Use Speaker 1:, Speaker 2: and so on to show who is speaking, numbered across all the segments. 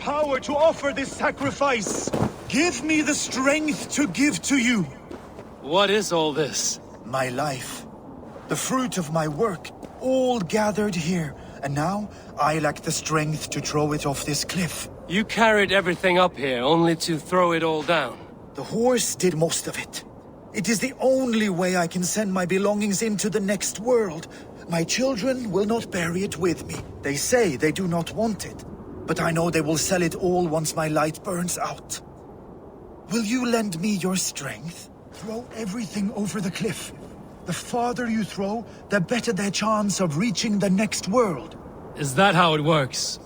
Speaker 1: power to offer this sacrifice. Give me the strength to give to you.
Speaker 2: What is all this?
Speaker 1: My life. The fruit of my work, all gathered here. And now, I lack the strength to throw it off this cliff.
Speaker 2: You carried everything up here, only to throw it all down.
Speaker 1: The horse did most of it. It is the only way I can send my belongings into the next world. My children will not bury it with me. They say they do not want it. But I know they will sell it all once my light burns out. Will you lend me your strength? Throw everything over the cliff. The farther you throw, the better their chance of reaching the next world.
Speaker 2: Is that how it works?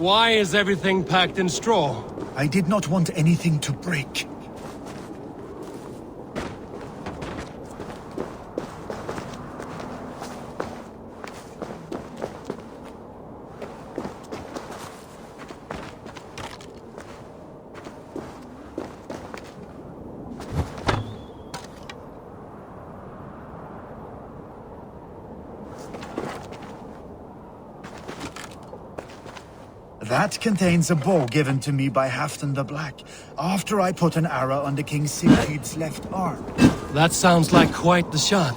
Speaker 2: Why is everything packed in straw?
Speaker 1: I did not want anything to break. That contains a bow given to me by Halfdan the Black, after I put an arrow under King Sigurd's left arm.
Speaker 2: That sounds like quite the shot.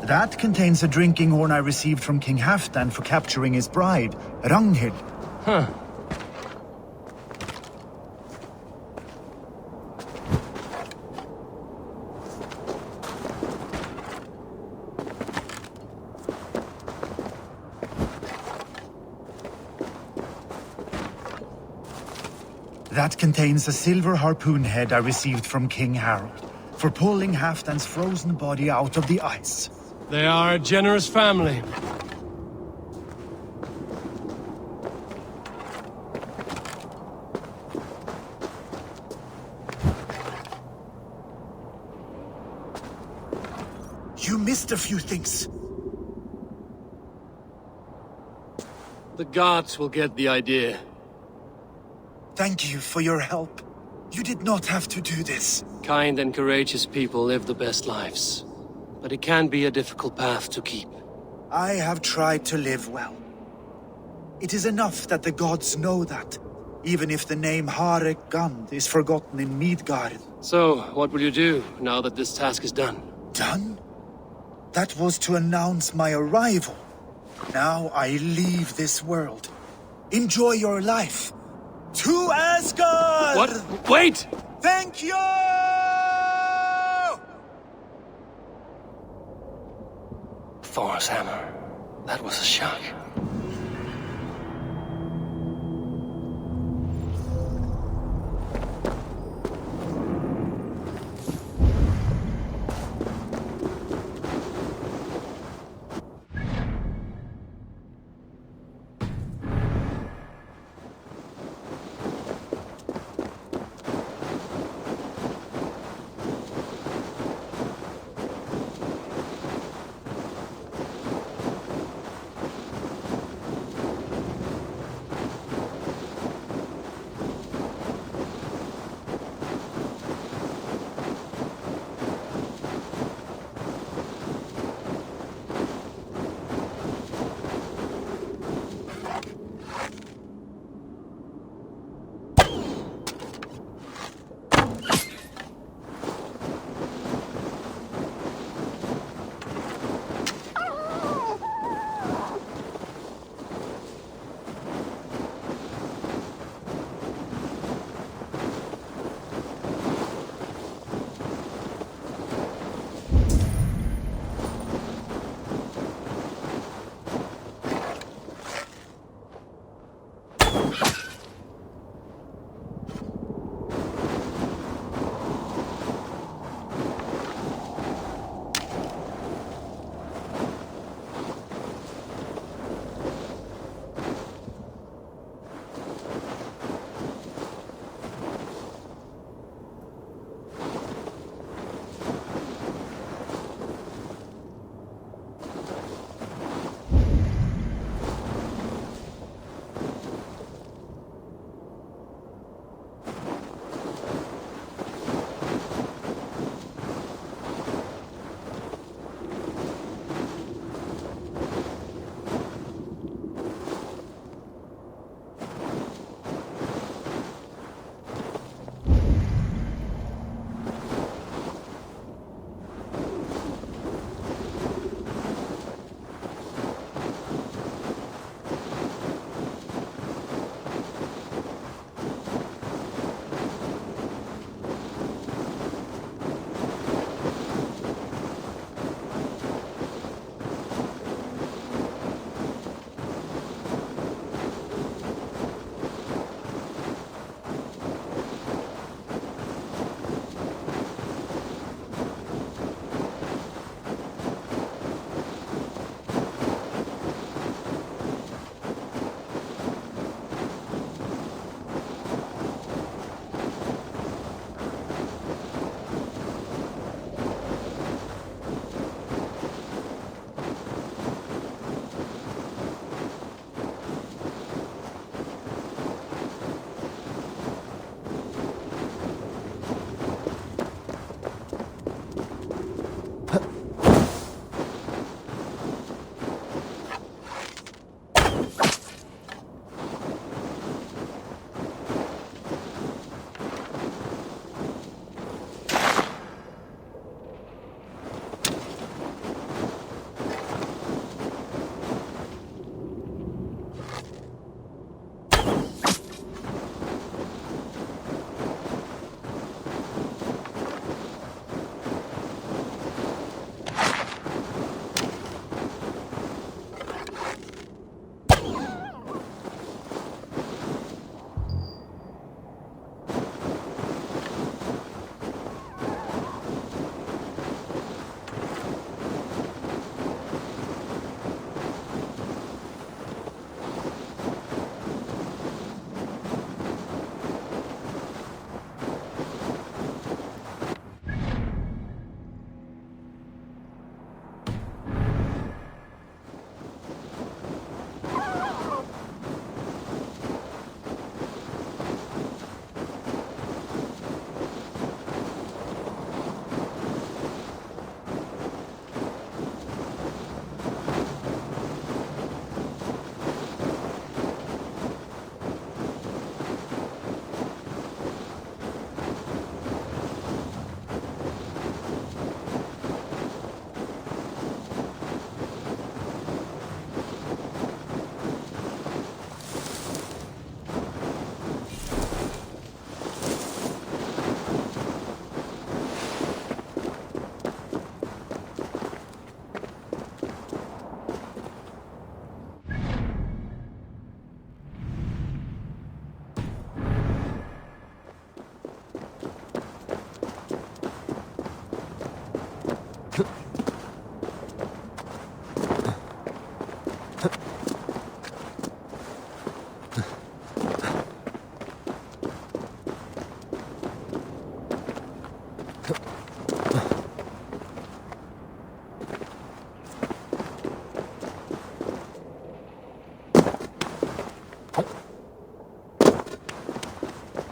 Speaker 1: That contains a drinking horn I received from King Halfdan for capturing his bride, Ragnhild.
Speaker 2: Huh.
Speaker 1: That contains a silver harpoon head I received from King Harold, for pulling Halfdan's frozen body out of the ice.
Speaker 2: They are a generous family.
Speaker 1: You missed a few things.
Speaker 2: The gods will get the idea.
Speaker 1: Thank you for your help. You did not have to do this.
Speaker 2: Kind and courageous people live the best lives. But it can be a difficult path to keep.
Speaker 1: I have tried to live well. It is enough that the gods know that, even if the name Harek Gand is forgotten in Midgard.
Speaker 2: So, what will you do now that this task is done?
Speaker 1: Done? That was to announce my arrival. Now I leave this world. Enjoy your life. To Asgard!
Speaker 2: What? Wait!
Speaker 1: Thank you!
Speaker 2: Thor's hammer. That was a shock.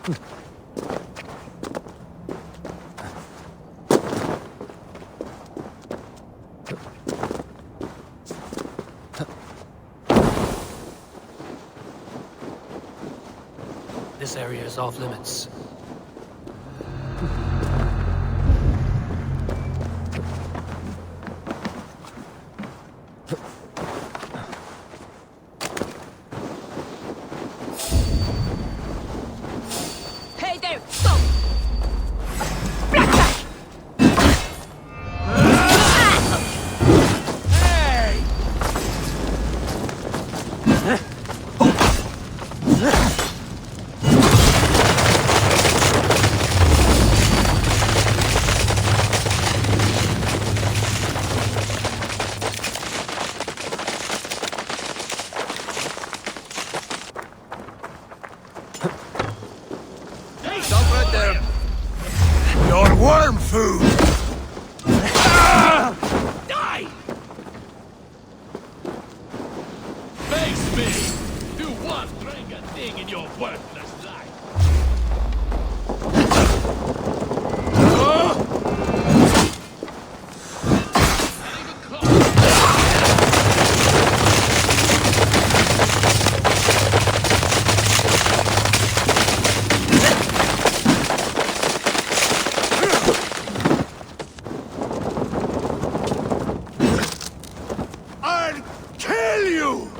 Speaker 2: This area is off limits.
Speaker 3: Hey there, stop! Blackjack!
Speaker 4: Stop right there. Your worm food!
Speaker 5: Die! Face me! Do one strange thing in your worthless life.
Speaker 4: I'll kill you!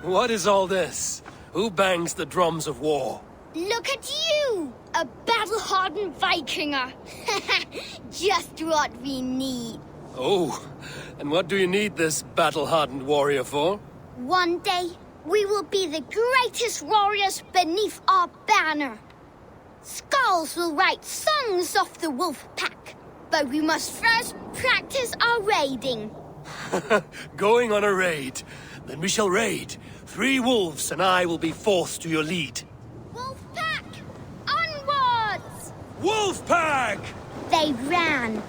Speaker 2: What is all this? Who bangs the drums of war?
Speaker 6: Look at you! A battle-hardened Vikinger! Just what we need.
Speaker 2: Oh, and what do you need this battle-hardened warrior for?
Speaker 6: One day, we will be the greatest warriors beneath our banner. Skulls will write songs of the wolf pack, but we must first practice our raiding.
Speaker 2: Going on a raid. Then we shall raid. 3 wolves and I will be forced to your lead.
Speaker 6: Wolf pack! Onwards!
Speaker 2: Wolf pack!
Speaker 6: They ran.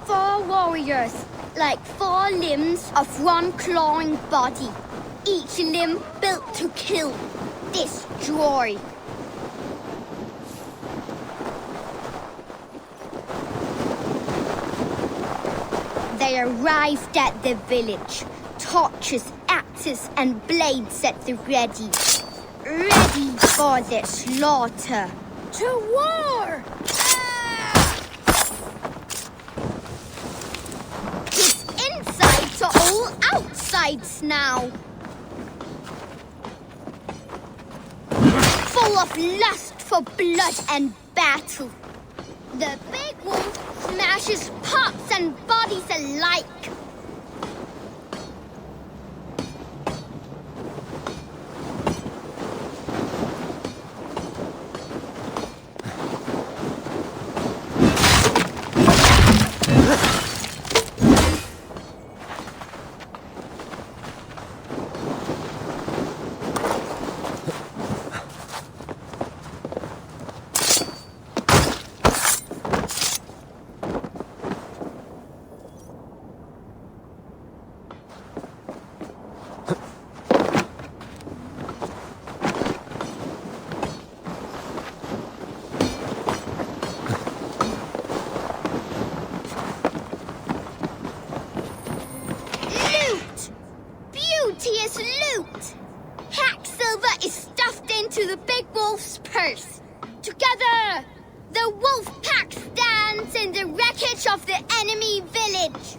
Speaker 6: 4 warriors, like 4 limbs of one clawing body. Each limb built to kill, destroy. They arrived at the village. Torches, axes, and blades at the ready. Ready for the slaughter. To war! His insides are all outsides now. Full of lust for blood and battle. The big wolf smashes pots and bodies alike. Loot! Hacksilver is stuffed into the big wolf's purse. Together, the wolf pack stands in the wreckage of the enemy village.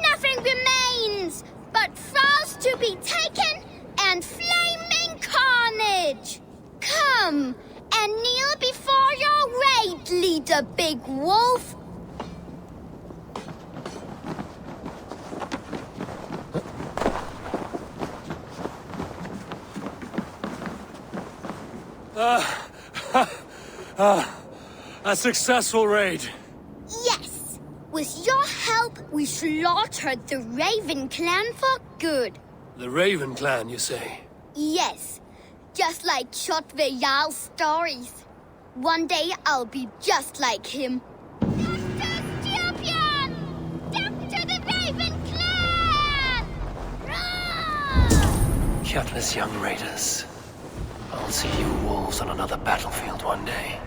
Speaker 6: Nothing remains but thralls to be taken and flaming carnage. Come and kneel before your raid leader, Big Wolf.
Speaker 2: A successful raid.
Speaker 6: Yes. With your help, we slaughtered the Raven clan for good.
Speaker 2: The Raven clan, you say?
Speaker 6: Yes. Just like Shotve Jarl's stories. One day I'll be just like him. Dr. Stupid! Dr. the Raven clan! Run!
Speaker 2: Gutless young raiders. I'll see you wolves on another battlefield one day.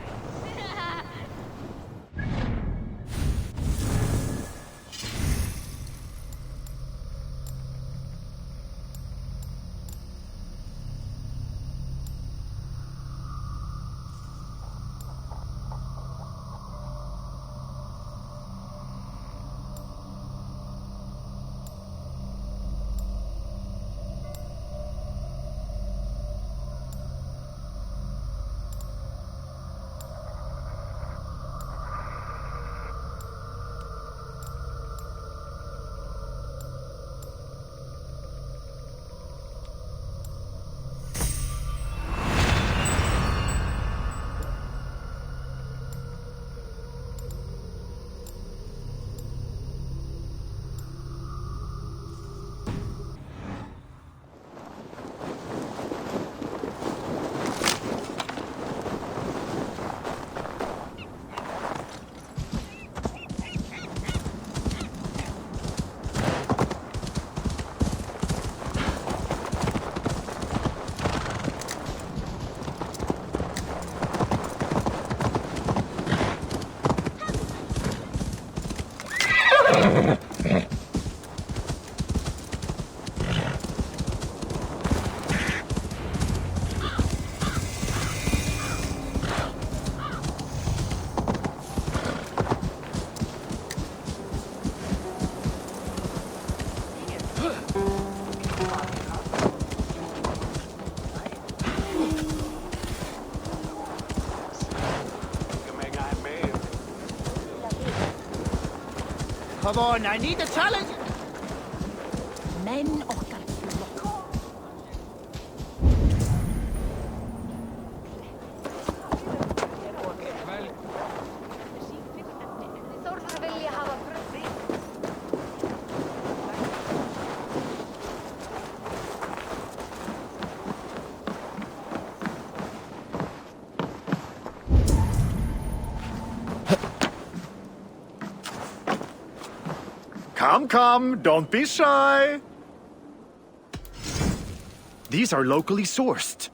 Speaker 4: Come on, I need a challenge!
Speaker 3: Men orkar inte.
Speaker 1: Come, don't be shy. These are locally sourced.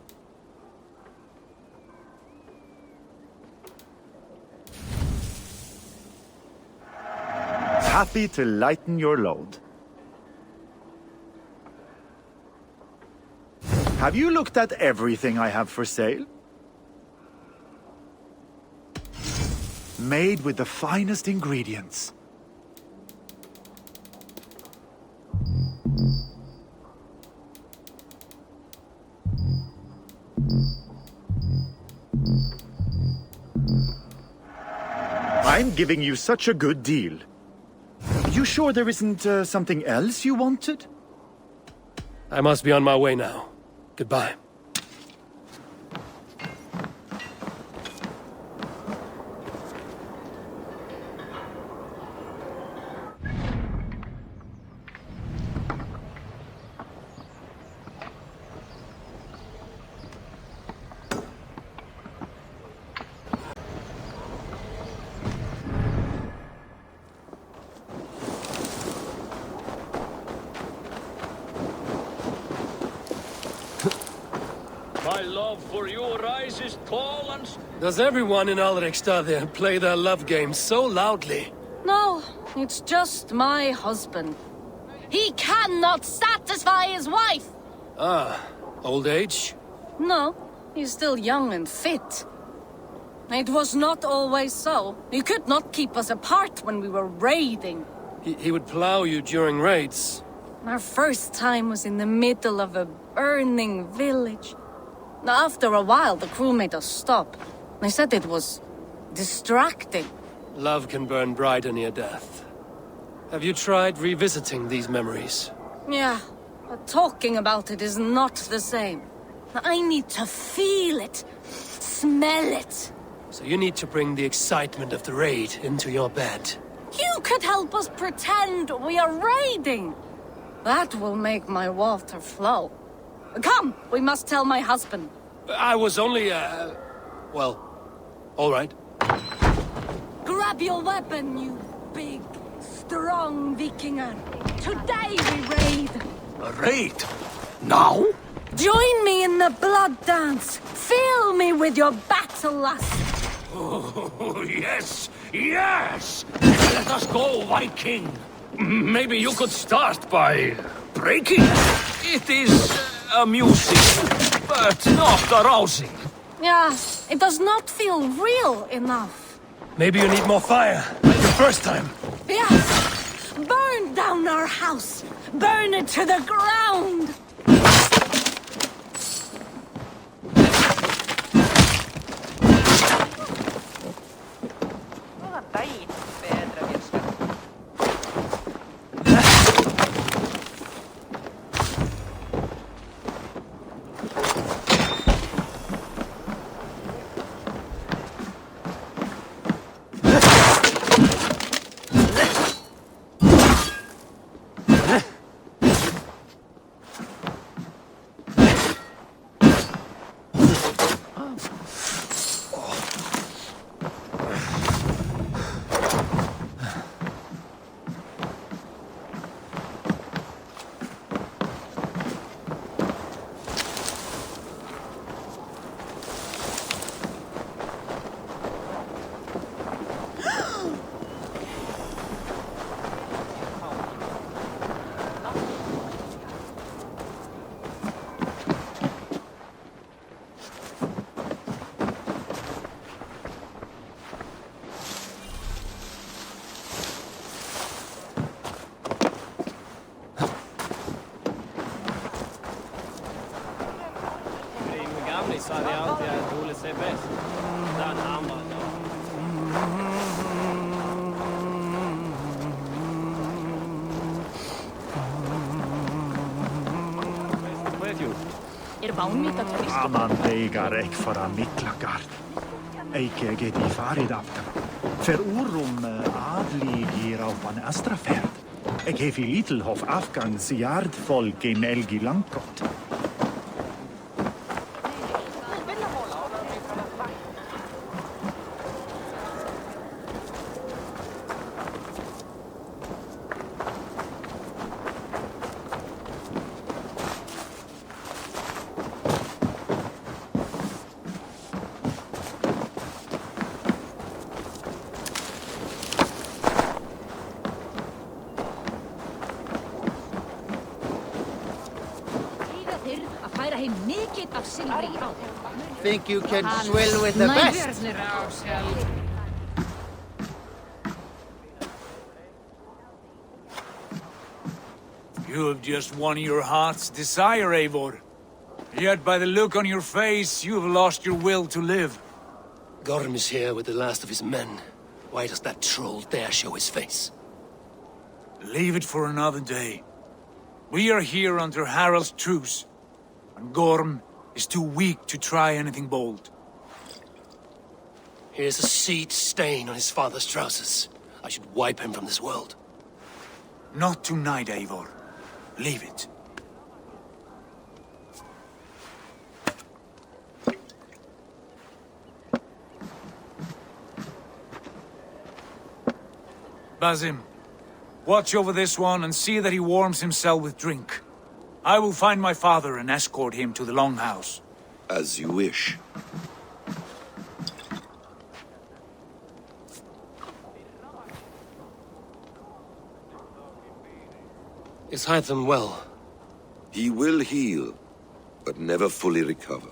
Speaker 1: Happy to lighten your load. Have you looked at everything I have for sale? Made with the finest ingredients. I'm giving you such a good deal. You sure there isn't something else you wanted?
Speaker 2: I must be on my way now. Goodbye.
Speaker 5: My love for you rises tall and...
Speaker 2: Does everyone in Alrekstad there play their love game so loudly?
Speaker 3: No, it's just my husband. He cannot satisfy his wife!
Speaker 2: Ah, old age?
Speaker 3: No, he's still young and fit. It was not always so. You could not keep us apart when we were raiding.
Speaker 2: He would plow you during raids.
Speaker 3: Our first time was in the middle of a burning village. After a while, the crew made us stop. They said it was distracting.
Speaker 2: Love can burn brighter near death. Have you tried revisiting these memories?
Speaker 3: Yeah, but talking about it is not the same. I need to feel it, smell it.
Speaker 2: So you need to bring the excitement of the raid into your bed.
Speaker 3: You could help us pretend we are raiding. That will make my water flow. Come, we must tell my husband.
Speaker 2: I was only, well, all right.
Speaker 3: Grab your weapon, you big, strong Vikinger. Today we raid.
Speaker 4: A raid? Now?
Speaker 3: Join me in the blood dance. Fill me with your battle lust.
Speaker 5: Oh, yes, yes! Let us go, White King. Maybe you could start by breaking. It is amusing, but not arousing.
Speaker 3: Yeah, it does not feel real enough.
Speaker 2: Maybe you need more fire, like the first time.
Speaker 3: Yes! Burn down our house! Burn it to the ground!
Speaker 7: Aman leigar ek fara miklagard. Eike geti farid aftan. Fer urum adli giraupan astraferd. Ek hefi Littlehof afgans yardfolk in Elgi Langkot.
Speaker 4: Think you can swill with the best?
Speaker 8: You have just won your heart's desire, Eivor. Yet by the look on your face, you have lost your will to live.
Speaker 2: Gorm is here with the last of his men. Why does that troll dare show his face?
Speaker 8: Leave it for another day. We are here under Harald's truce, and Gorm is too weak to try anything bold.
Speaker 2: Here's a seed stain on his father's trousers. I should wipe him from this world.
Speaker 8: Not tonight, Eivor. Leave it. Basim, watch over this one and see that he warms himself with drink. I will find my father and escort him to the Longhouse.
Speaker 9: As you wish.
Speaker 2: Is Hytham well?
Speaker 9: He will heal, but never fully recover.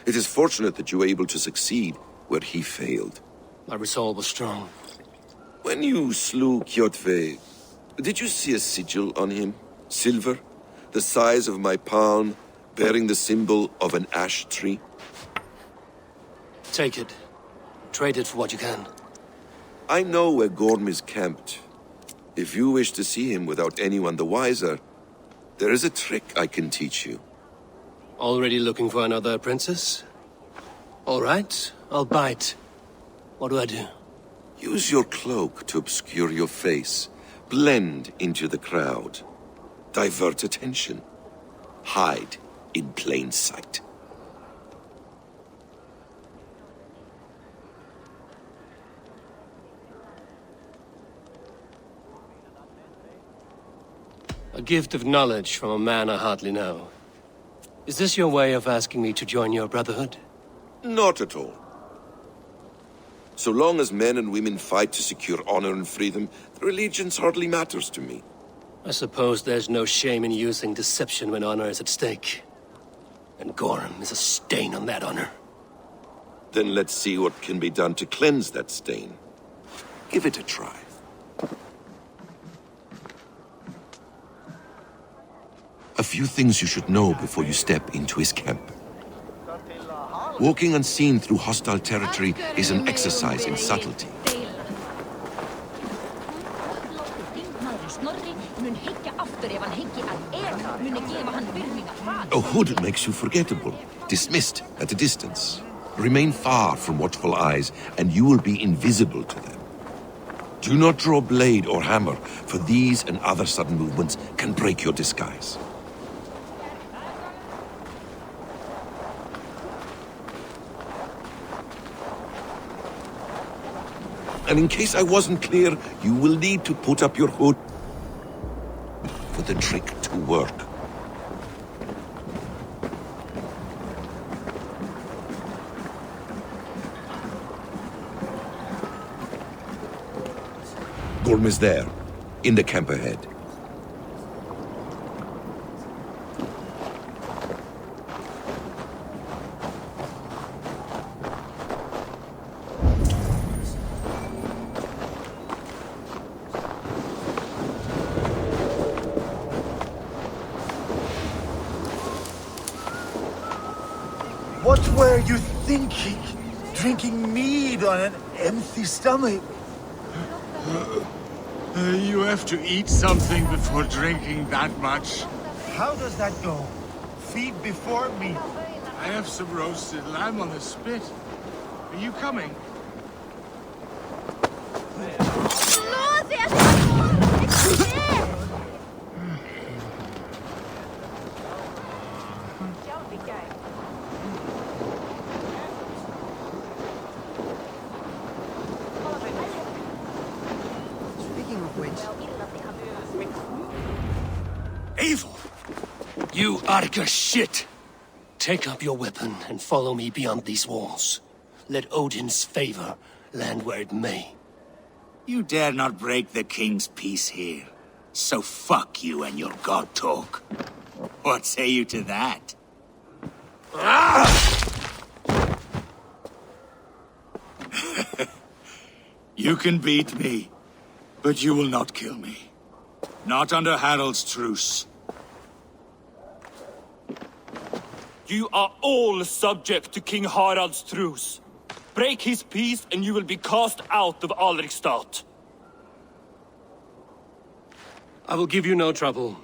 Speaker 9: It is fortunate that you were able to succeed where he failed.
Speaker 2: My resolve was strong.
Speaker 9: When you slew Kjotve, did you see a sigil on him? Silver? The size of my palm, bearing the symbol of an ash tree?
Speaker 2: Take it. Trade it for what you can.
Speaker 9: I know where Gorm is camped. If you wish to see him without anyone the wiser, there is a trick I can teach you.
Speaker 2: Already looking for another princess? All right, I'll bite. What do I do?
Speaker 9: Use your cloak to obscure your face. Blend into the crowd. Divert attention. Hide in plain sight.
Speaker 2: A gift of knowledge from a man I hardly know. Is this your way of asking me to join your brotherhood?
Speaker 9: Not at all. So long as men and women fight to secure honor and freedom, their allegiance hardly matters to me.
Speaker 2: I suppose there's no shame in using deception when honor is at stake. And Gorm is a stain on that honor.
Speaker 9: Then let's see what can be done to cleanse that stain. Give it a try. A few things you should know before you step into his camp. Walking unseen through hostile territory is an exercise in subtlety. A hood makes you forgettable, dismissed at a distance. Remain far from watchful eyes, and you will be invisible to them. Do not draw blade or hammer, for these and other sudden movements can break your disguise. And in case I wasn't clear, you will need to put up your hood for the trick to work. Gorm is there, in the camp ahead.
Speaker 1: What were you thinking? Drinking mead on an empty stomach?
Speaker 7: You have to eat something before drinking that much.
Speaker 1: How does that go?
Speaker 7: feet before me.
Speaker 10: I have some roasted lamb on the spit. Are you coming?
Speaker 6: No, there's more! It's there!
Speaker 4: Speaking of which,
Speaker 2: Evil! You Arga shit! Take up your weapon and follow me beyond these walls. Let Odin's favor land where it may.
Speaker 8: You dare not break the king's peace here. So fuck you and your god talk. What say you to that? You can beat me, but you will not kill me. Not under Harald's truce.
Speaker 11: You are all subject to King Harald's truce. Break his peace and you will be cast out of Alrikstad.
Speaker 2: I will give you no trouble.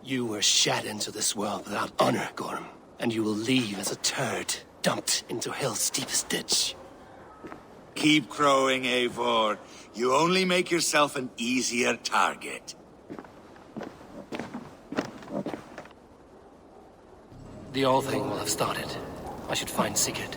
Speaker 2: You were shat into this world without honor, Gorm, and you will leave as a turd dumped into hell's deepest ditch.
Speaker 8: Keep crowing, Eivor. You only make yourself an easier target.
Speaker 2: The All Thing will have started. I should find Sigurd.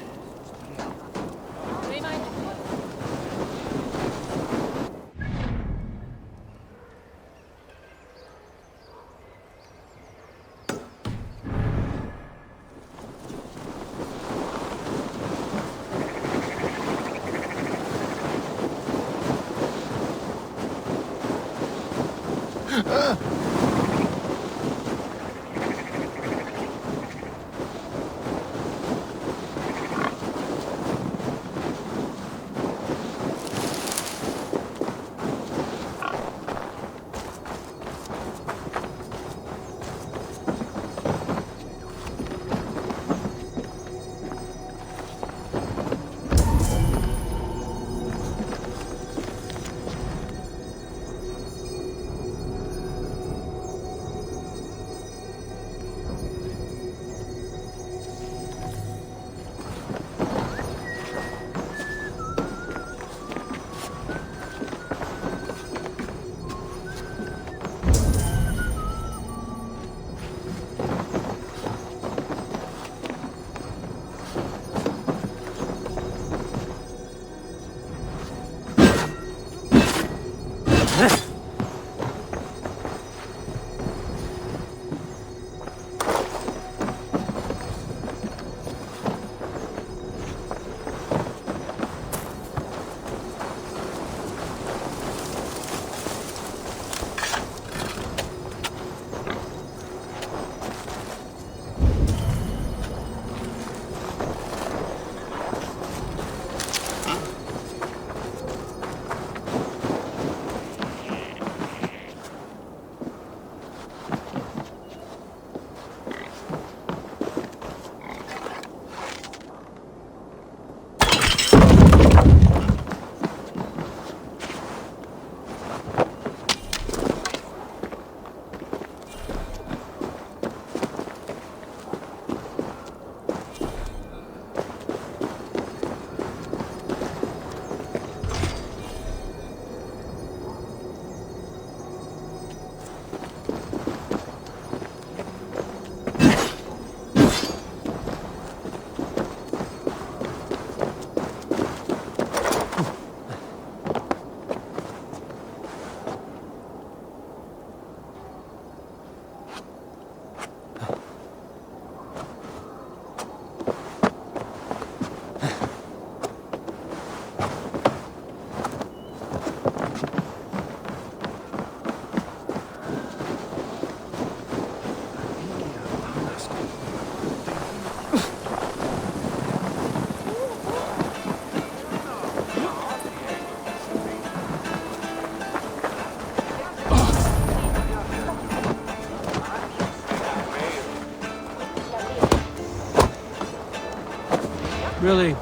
Speaker 2: Really?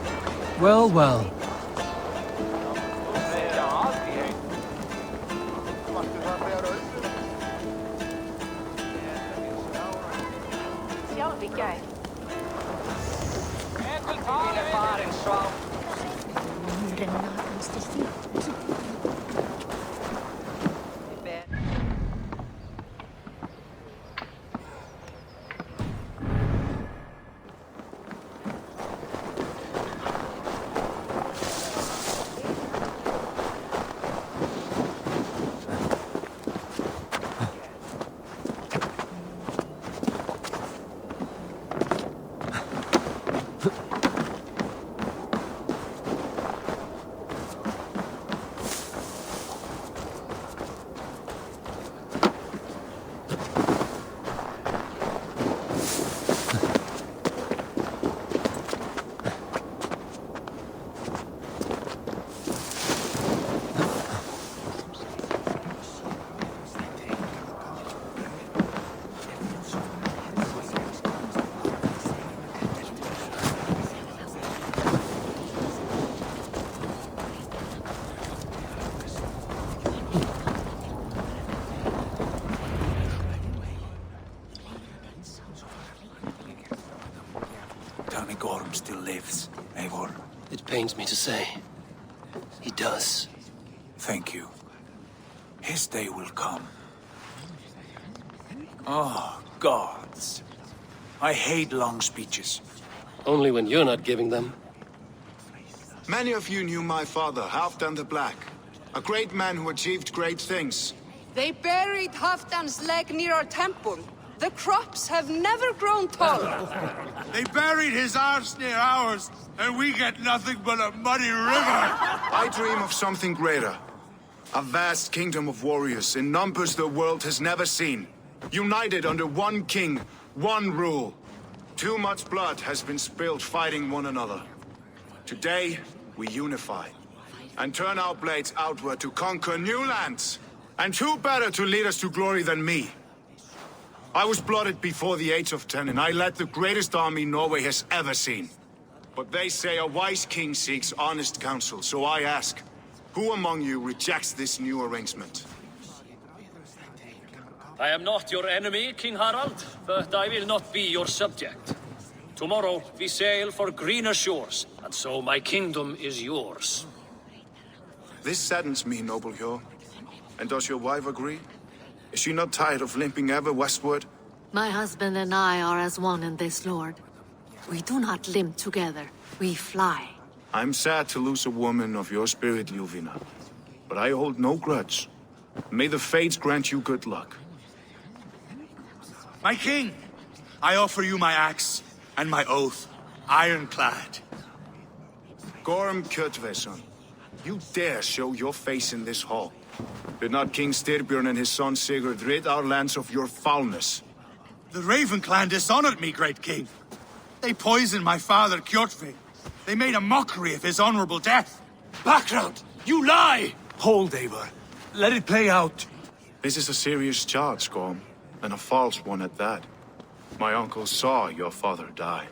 Speaker 2: Well, well.
Speaker 8: Tell me Gorm still lives, Eivor.
Speaker 2: It pains me to say. He does.
Speaker 8: Thank you. His day will come. Oh, gods. I hate long speeches.
Speaker 2: Only when you're not giving them.
Speaker 12: Many of you knew my father, Halfdan the Black. A great man who achieved great things.
Speaker 13: They buried Halfdan's leg near our temple. The crops have never grown taller.
Speaker 10: They buried his arse near ours, and we get nothing but a muddy river.
Speaker 12: I dream of something greater. A vast kingdom of warriors in numbers the world has never seen. United under one king, one rule. Too much blood has been spilled fighting one another. Today, we unify. And turn our blades outward to conquer new lands. And who better to lead us to glory than me? I was blooded before the age of 10, and I led the greatest army Norway has ever seen. But they say a wise king seeks honest counsel, so I ask, who among you rejects this new arrangement?
Speaker 5: I am not your enemy, King Harald, but I will not be your subject. Tomorrow we sail for greener shores, and so my kingdom is yours.
Speaker 12: This saddens me, noble Hjor. And does your wife agree? Is she not tired of limping ever westward?
Speaker 14: My husband and I are as one in this, Lord. We do not limp together, we fly.
Speaker 12: I'm sad to lose a woman of your spirit, Ljuvina. But I hold no grudge. May the fates grant you good luck.
Speaker 10: My king, I offer you my axe and my oath, ironclad.
Speaker 12: Gorm Kjotveson, you dare show your face in this hall. Did not King Styrbjörn and his son Sigurd rid our lands of your foulness?
Speaker 10: The Raven clan dishonored me, great king. They poisoned my father, Kjotve. They made a mockery of his honorable death.
Speaker 2: Background! You lie!
Speaker 8: Hold, Eivor. Let it play out.
Speaker 12: This is a serious charge, Gorm, and a false one at that. My uncle saw your father die.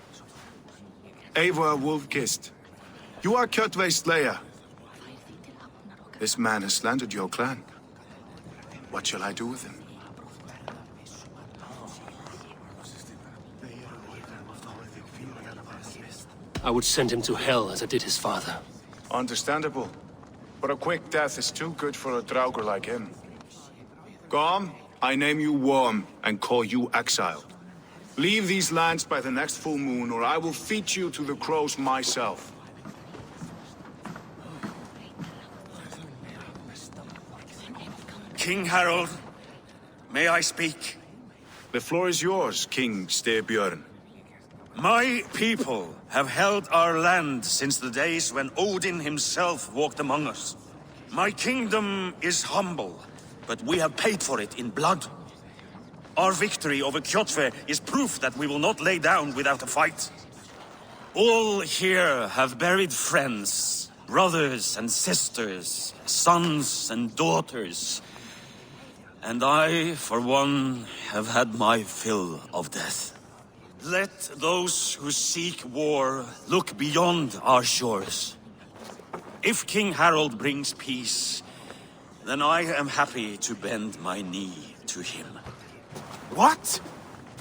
Speaker 12: Eivor Wolf-Kissed, you are Kjotve's slayer. This man has slandered your clan. What shall I do with him?
Speaker 2: I would send him to hell as I did his father.
Speaker 12: Understandable. But a quick death is too good for a Draugr like him. Gorm, I name you Worm and call you exiled. Leave these lands by the next full moon, or I will feed you to the crows myself.
Speaker 15: King Harald, may I speak?
Speaker 12: The floor is yours, King Styrbjörn.
Speaker 15: My people have held our land since the days when Odin himself walked among us. My kingdom is humble, but we have paid for it in blood. Our victory over Kjotve is proof that we will not lay down without a fight. All here have buried friends, brothers and sisters, sons and daughters. And I, for one, have had my fill of death. Let those who seek war look beyond our shores. If King Harald brings peace, then I am happy to bend my knee to him.
Speaker 10: What?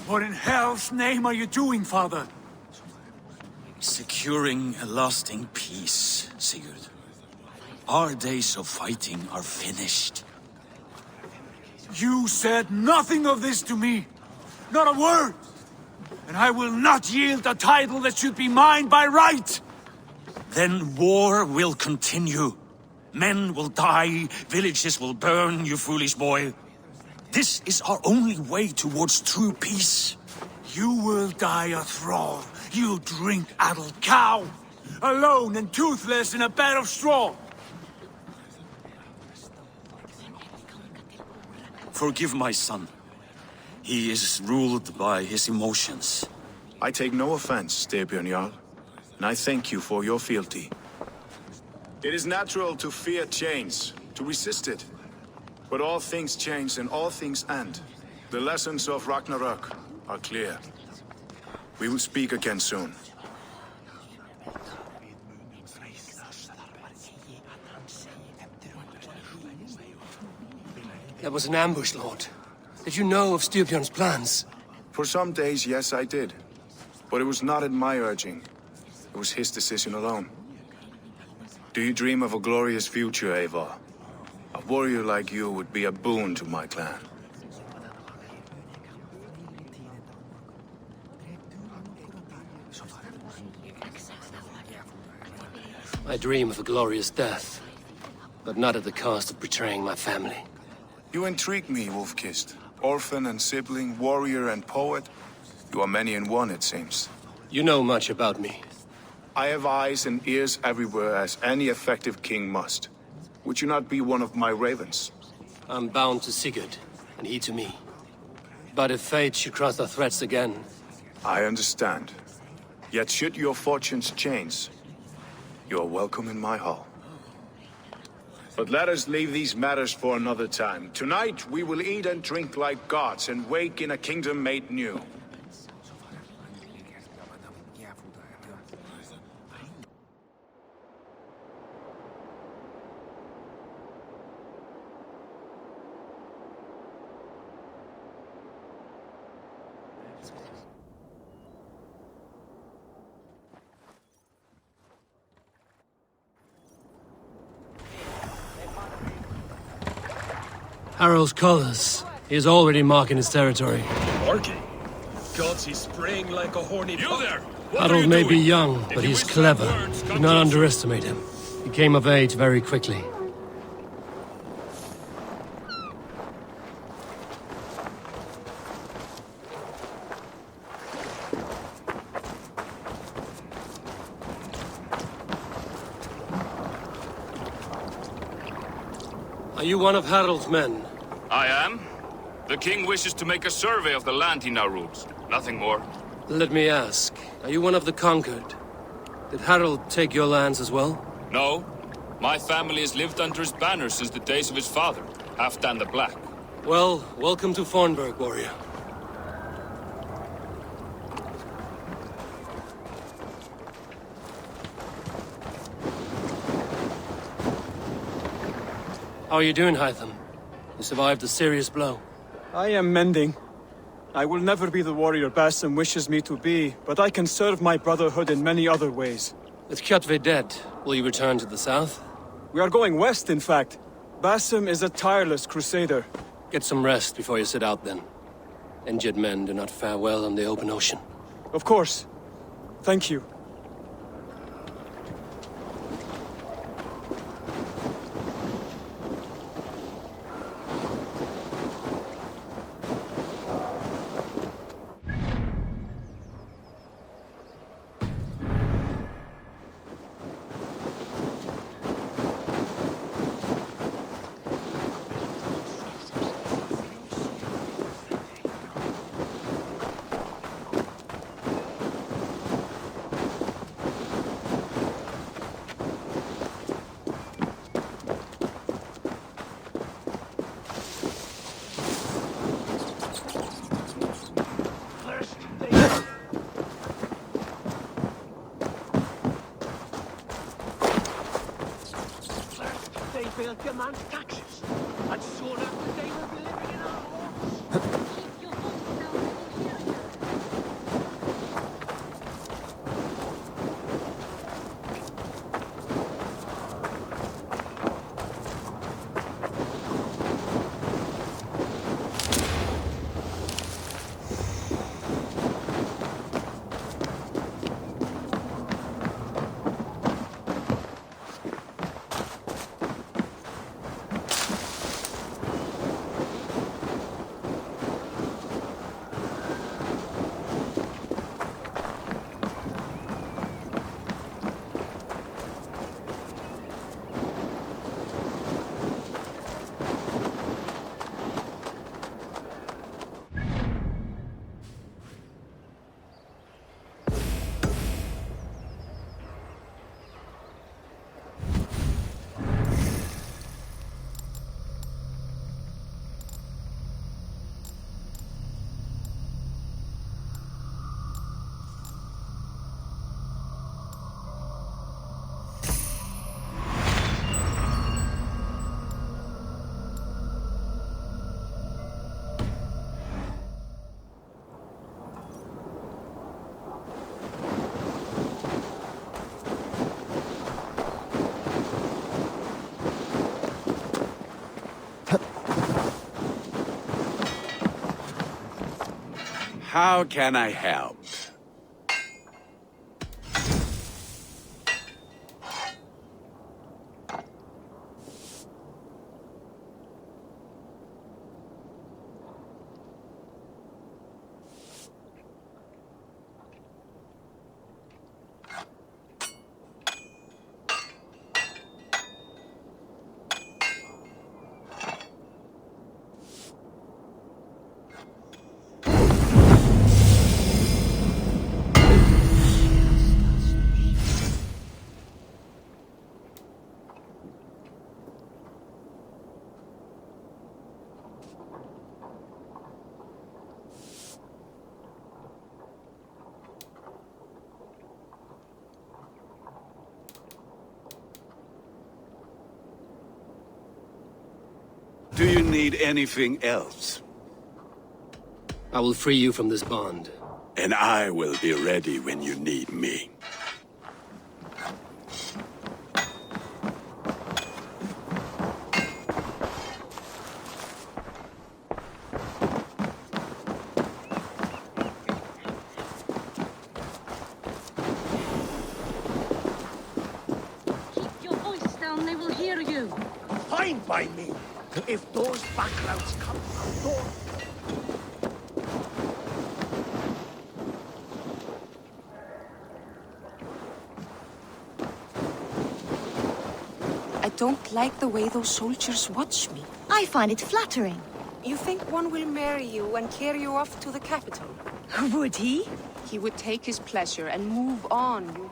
Speaker 8: What in hell's name are you doing, father?
Speaker 15: Securing a lasting peace, Sigurd. Our days of fighting are finished.
Speaker 8: You said nothing of this to me. Not a word. And I will not yield a title that should be mine by right.
Speaker 15: Then war will continue. Men will die, villages will burn, you foolish boy. This is our only way towards true peace.
Speaker 8: You will die a thrall. You'll drink addled cow. Alone and toothless in a bed of straw.
Speaker 15: Forgive my son. He is ruled by his emotions.
Speaker 12: I take no offense, Styrbjörn Jarl, and I thank you for your fealty. It is natural to fear change, to resist it. But all things change and all things end. The lessons of Ragnarok are clear. We will speak again soon.
Speaker 2: That was an ambush, Lord. Did you know of Styrbjörn's plans?
Speaker 12: For some days, yes, I did. But it was not at my urging. It was his decision alone. Do you dream of a glorious future, Eivor? A warrior like you would be a boon to my clan.
Speaker 2: I dream of a glorious death, but not at the cost of betraying my family.
Speaker 12: You intrigue me, Wolf-Kissed. Orphan and sibling, warrior and poet. You are many in one, it seems.
Speaker 2: You know much about me.
Speaker 12: I have eyes and ears everywhere, as any effective king must. Would you not be one of my ravens?
Speaker 2: I'm bound to Sigurd, and he to me. But if fate should cross our threats again...
Speaker 12: I understand. Yet should your fortunes change, you are welcome in my hall. But let us leave these matters for another time. Tonight, we will eat and drink like gods and wake in a kingdom made new.
Speaker 2: Harald's colors. He is already marking his territory.
Speaker 5: Marking? Gods, he's spraying like a horny... You there!
Speaker 2: Harold may be young, but he's clever. Do not underestimate him. He came of age very quickly. Are you one of Harald's men?
Speaker 16: I am. The king wishes to make a survey of the land he now rules. Nothing more.
Speaker 2: Let me ask, are you one of the conquered? Did Harald take your lands as well?
Speaker 16: No. My family has lived under his banner since the days of his father, Halfdan the Black.
Speaker 2: Well, welcome to Fornburg, warrior. How are you doing, Hytham? You survived a serious blow.
Speaker 17: I am mending. I will never be the warrior Basim wishes me to be, but I can serve my brotherhood in many other ways.
Speaker 2: With Kjotve dead, will you return to the south?
Speaker 17: We are going west, in fact. Basim is a tireless crusader.
Speaker 2: Get some rest before you set out, then. Injured men do not fare well on the open ocean.
Speaker 17: Of course. Thank you.
Speaker 18: How can I help? Do you need anything else?
Speaker 2: I will free you from this bond.
Speaker 18: And I will be ready when you need me.
Speaker 3: Keep your voice down, they will hear you.
Speaker 19: Fine by me. If those backgrounds come outdoors.
Speaker 13: I don't like the way those soldiers watch me.
Speaker 20: I find it flattering.
Speaker 13: You think one will marry you and carry you off to the capital?
Speaker 20: Would he?
Speaker 13: He would take his pleasure and move on.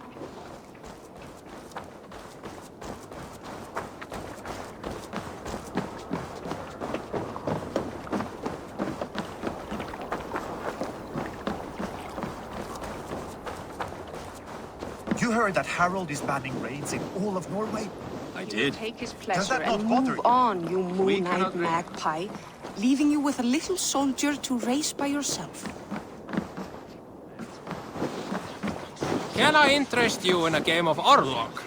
Speaker 1: You heard that Harold is banning raids in all of Norway?
Speaker 2: I
Speaker 13: He
Speaker 2: did.
Speaker 13: would take his
Speaker 1: Does
Speaker 13: pleasure
Speaker 1: that not
Speaker 13: and
Speaker 1: bother
Speaker 13: move
Speaker 1: you?
Speaker 13: on, you
Speaker 1: We
Speaker 13: moon-eyed
Speaker 1: cannot agree.
Speaker 13: magpie, leaving you with a little soldier to race by yourself.
Speaker 5: Can I interest you in a game of Orlok?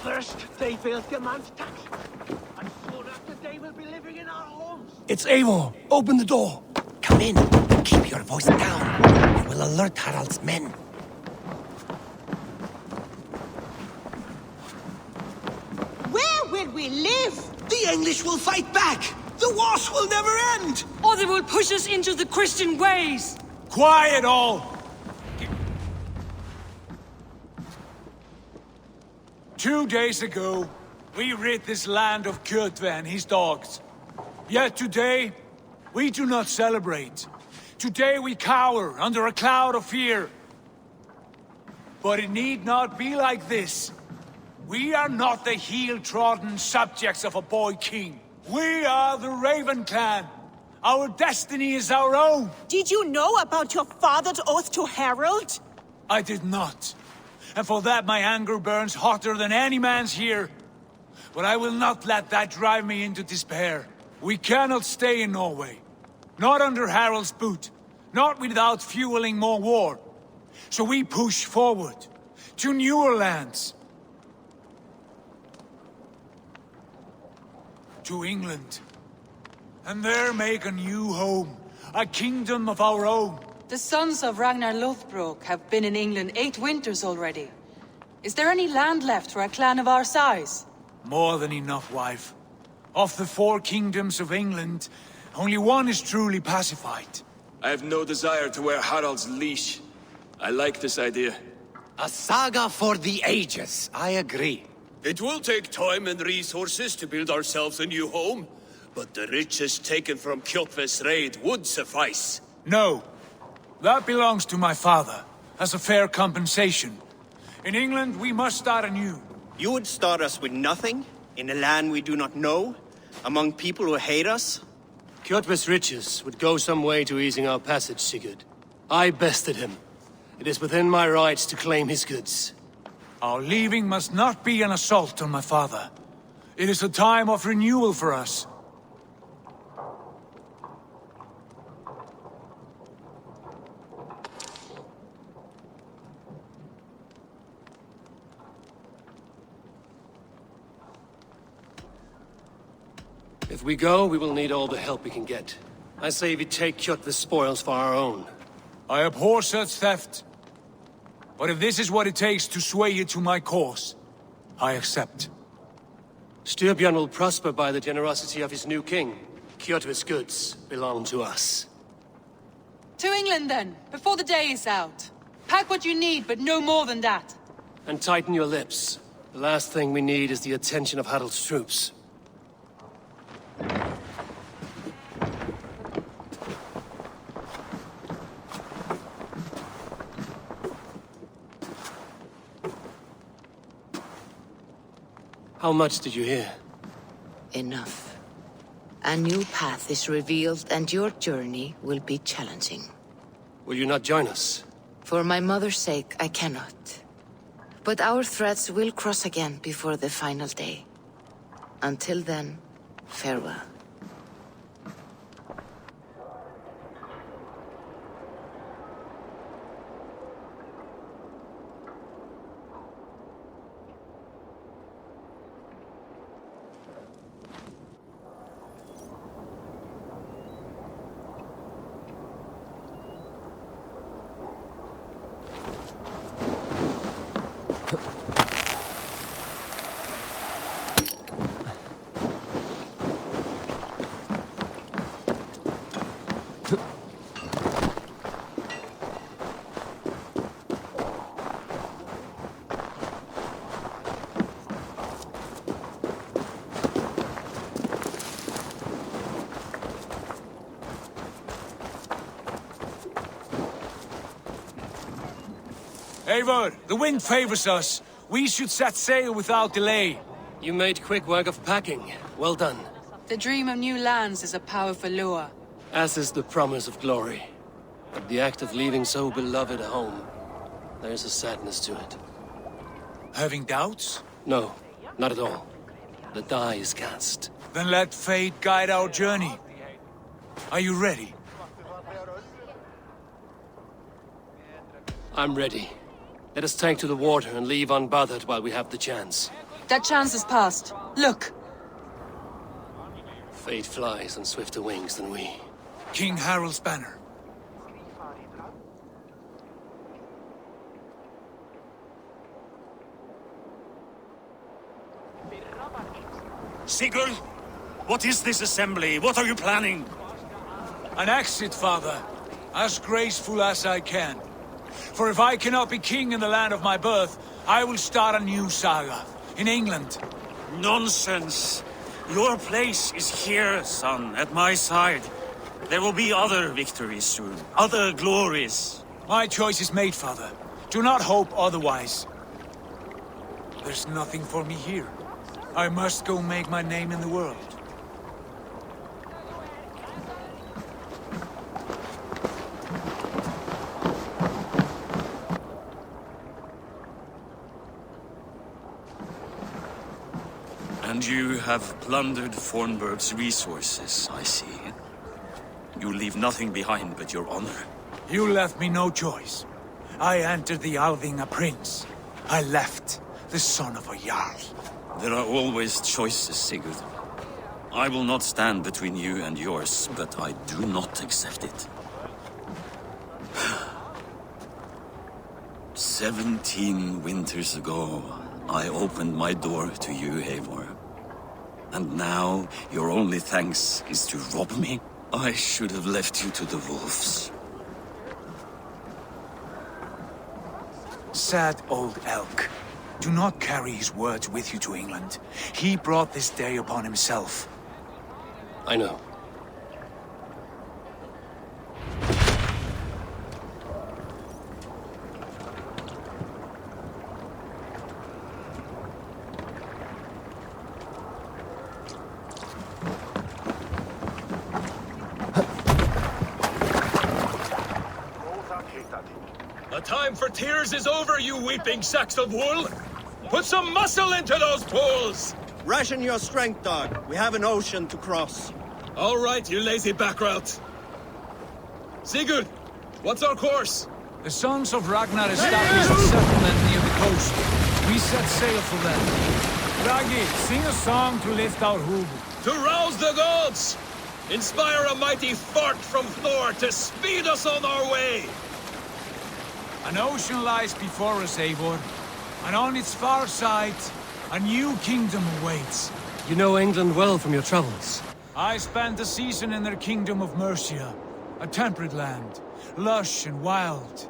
Speaker 19: First, they will demand tax. And soon after, they will be living in our homes.
Speaker 2: It's Eivor. Open the door. Come in. Keep your voice down. I will alert Harald's men.
Speaker 20: Where will we live?
Speaker 19: The English will fight back. The wars will never end.
Speaker 13: Or they will push us into the Christian ways.
Speaker 8: Quiet all! 2 days ago, we rid this land of Kjotve and his dogs. Yet today, we do not celebrate. Today we cower under a cloud of fear. But it need not be like this. We are not the heel-trodden subjects of a boy king. We are the Raven clan. Our destiny is our own.
Speaker 20: Did you know about your father's oath to Harold?
Speaker 8: I did not. And for that my anger burns hotter than any man's here. But I will not let that drive me into despair. We cannot stay in Norway. Not under Harald's boot. Not without fueling more war. So we push forward. To newer lands. To England. And there make a new home. A kingdom of our own.
Speaker 13: The sons of Ragnar Lothbrok have been in England 8 winters already. Is there any land left for a clan of our size?
Speaker 8: More than enough, wife. Of the 4 kingdoms of England, only one is truly pacified.
Speaker 21: I have no desire to wear Harald's leash. I like this idea.
Speaker 2: A saga for the ages. I agree.
Speaker 22: It will take time and resources to build ourselves a new home, but the riches taken from Kjotve's raid would suffice.
Speaker 8: No. That belongs to my father, as a fair compensation. In England, we must start anew.
Speaker 4: You would start us with nothing? In a land we do not know? Among people who hate us?
Speaker 2: Kjotve's riches would go some way to easing our passage, Sigurd. I bested him. It is within my rights to claim his goods.
Speaker 8: Our leaving must not be an assault on my father. It is a time of renewal for us.
Speaker 2: If we go, we will need all the help we can get. I say we take Kjotve's spoils for our own.
Speaker 8: I abhor such theft. But if this is what it takes to sway you to my cause, I accept.
Speaker 2: Styrbjörn will prosper by the generosity of his new king. Kjotve's goods belong to us.
Speaker 13: To England, then, before the day is out. Pack what you need, but no more than that.
Speaker 2: And tighten your lips. The last thing we need is the attention of Harald's troops. How much did you hear?
Speaker 7: Enough. A new path is revealed, and your journey will be challenging.
Speaker 2: Will you not join us?
Speaker 7: For my mother's sake, I cannot. But our threads will cross again before the final day. Until then, farewell.
Speaker 8: Eivor, the wind favors us. We should set sail without delay.
Speaker 2: You made quick work of packing. Well done.
Speaker 13: The dream of new lands is a powerful lure.
Speaker 2: As is the promise of glory. But the act of leaving so beloved a home, there is a sadness to it.
Speaker 8: Having doubts?
Speaker 2: No, not at all. The die is cast.
Speaker 8: Then let fate guide our journey. Are you ready?
Speaker 2: I'm ready. Let us tank to the water and leave unbothered while we have the chance.
Speaker 13: That chance is past. Look!
Speaker 2: Fate flies on swifter wings than we.
Speaker 8: King Harald's banner.
Speaker 15: Sigurd! What is this assembly? What are you planning?
Speaker 8: An exit, father. As graceful as I can. For if I cannot be king in the land of my birth, I will start a new saga. In England.
Speaker 15: Nonsense! Your place is here, son, at my side. There will be other victories soon. Other glories.
Speaker 8: My choice is made, father. Do not hope otherwise. There's nothing for me here. I must go make my name in the world.
Speaker 15: And you have plundered Fornburg's resources, I see. You leave nothing behind but your honor.
Speaker 8: You left me no choice. I entered the Alving a prince. I left the son of a Jarl.
Speaker 15: There are always choices, Sigurd. I will not stand between you and yours, but I do not accept it. 17 winters ago, I opened my door to you, Eivor. And now, your only thanks is to rob me? I should have left you to the wolves.
Speaker 8: Sad old elk. Do not carry his words with you to England. He brought this day upon himself.
Speaker 2: I know.
Speaker 22: The time for tears is over, you weeping sacks of wool! Put some muscle into those pulls!
Speaker 4: Ration your strength, dog. We have an ocean to cross.
Speaker 22: All right, you lazy backrout. Sigurd, what's our course?
Speaker 8: The sons of Ragnar established a settlement near the coast. We set sail for them. Ragi, sing a song to lift our hoof.
Speaker 22: To rouse the gods! Inspire a mighty fart from Thor to speed us on our way!
Speaker 8: An ocean lies before us, Eivor. And on its far side, a new kingdom awaits.
Speaker 2: You know England well from your travels.
Speaker 8: I spent a season in their kingdom of Mercia, a temperate land, lush and wild.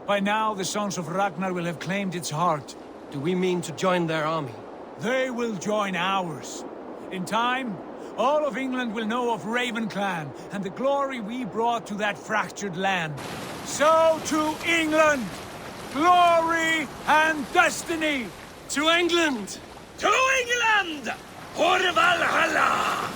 Speaker 8: By now, the sons of Ragnar will have claimed its heart.
Speaker 2: Do we mean to join their army?
Speaker 8: They will join ours. In time, all of England will know of Raven Clan and the glory we brought to that fractured land. So to England! Glory and destiny!
Speaker 2: To England!
Speaker 22: To England! For Valhalla!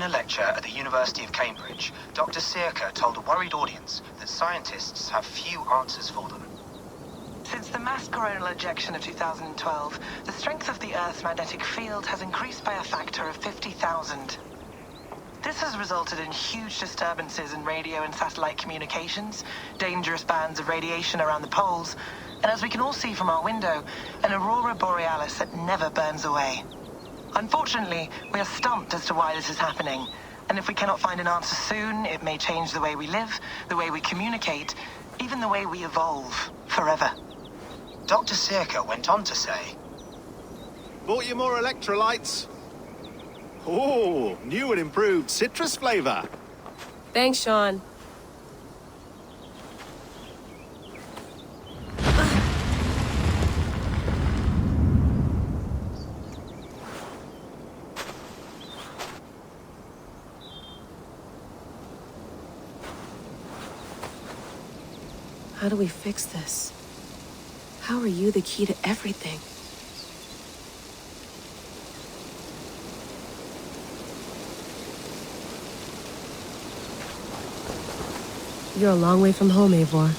Speaker 6: In a lecture at the University of Cambridge, Dr. Sirka told a worried audience that scientists have few answers for them.
Speaker 9: Since the mass coronal ejection of 2012, the strength of the Earth's magnetic field has increased by a factor of 50,000. This has resulted in huge disturbances in radio and satellite communications, dangerous bands of radiation around the poles, and as we can all see from our window, an aurora borealis that never burns away. Unfortunately, we are stumped as to why this is happening, and if we cannot find an answer soon, it may change the way we live, the way we communicate, even the way we evolve, forever.
Speaker 6: Dr. Sirka went on to say,
Speaker 23: Bought you more electrolytes? Oh, new and improved citrus flavor.
Speaker 24: Thanks, Sean. How do we fix this? How are you the key to everything? You're a long way from home, Eivor.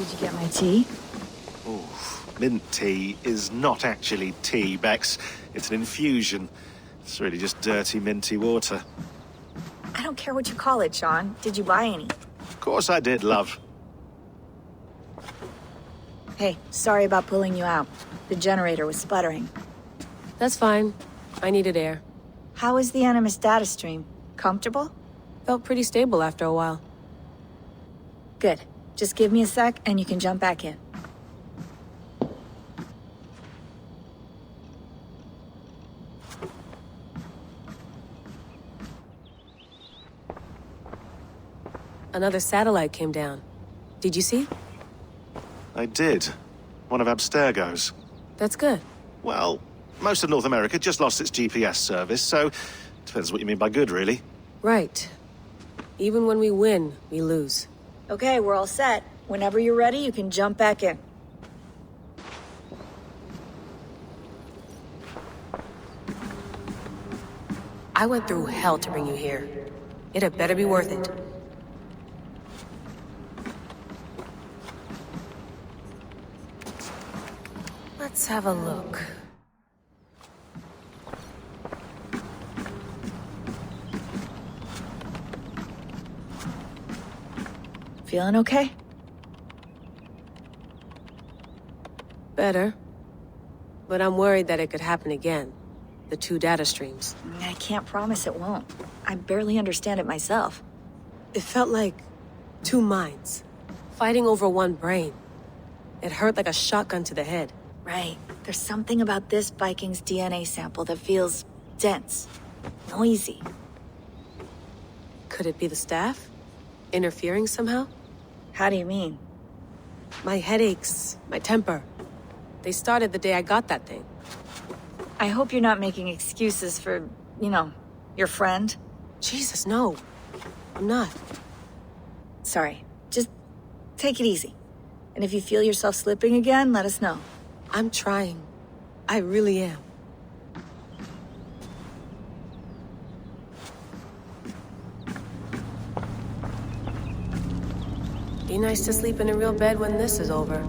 Speaker 25: Did you get my tea?
Speaker 23: Mint tea is not actually tea, Bex. It's an infusion. It's really just dirty, minty water.
Speaker 25: I don't care what you call it, Sean. Did you buy any?
Speaker 23: Of course I did, love.
Speaker 25: Hey, sorry about pulling you out. The generator was sputtering.
Speaker 24: That's fine. I needed air.
Speaker 25: How was the Animus data stream? Comfortable?
Speaker 24: Felt pretty stable after a while.
Speaker 25: Good. Just give me a sec and you can jump back in.
Speaker 24: Another satellite came down. Did you see?
Speaker 23: I did. One of Abstergo's.
Speaker 24: That's good.
Speaker 23: Well, most of North America just lost its GPS service, so depends what you mean by good, really.
Speaker 24: Right. Even when we win, we lose.
Speaker 25: Okay, we're all set. Whenever you're ready, you can jump back in.
Speaker 24: I went through hell to bring you here. It had better be worth it. Let's have a look.
Speaker 25: Feeling okay?
Speaker 24: Better. But I'm worried that it could happen again. The 2 data streams.
Speaker 25: I can't promise it won't. I barely understand it myself.
Speaker 24: It felt like 2 minds, fighting over 1 brain. It hurt like a shotgun to the head.
Speaker 25: Right. There's something about this Viking's DNA sample that feels dense, noisy.
Speaker 24: Could it be the staff? Interfering somehow?
Speaker 25: How do you mean?
Speaker 24: My headaches, my temper. They started the day I got that thing.
Speaker 25: I hope you're not making excuses for, you know, your friend.
Speaker 24: Jesus, no. I'm not.
Speaker 25: Sorry. Just take it easy. And if you feel yourself slipping again, let us know.
Speaker 24: I'm trying. I really am. Be nice to sleep in a real bed when this is over.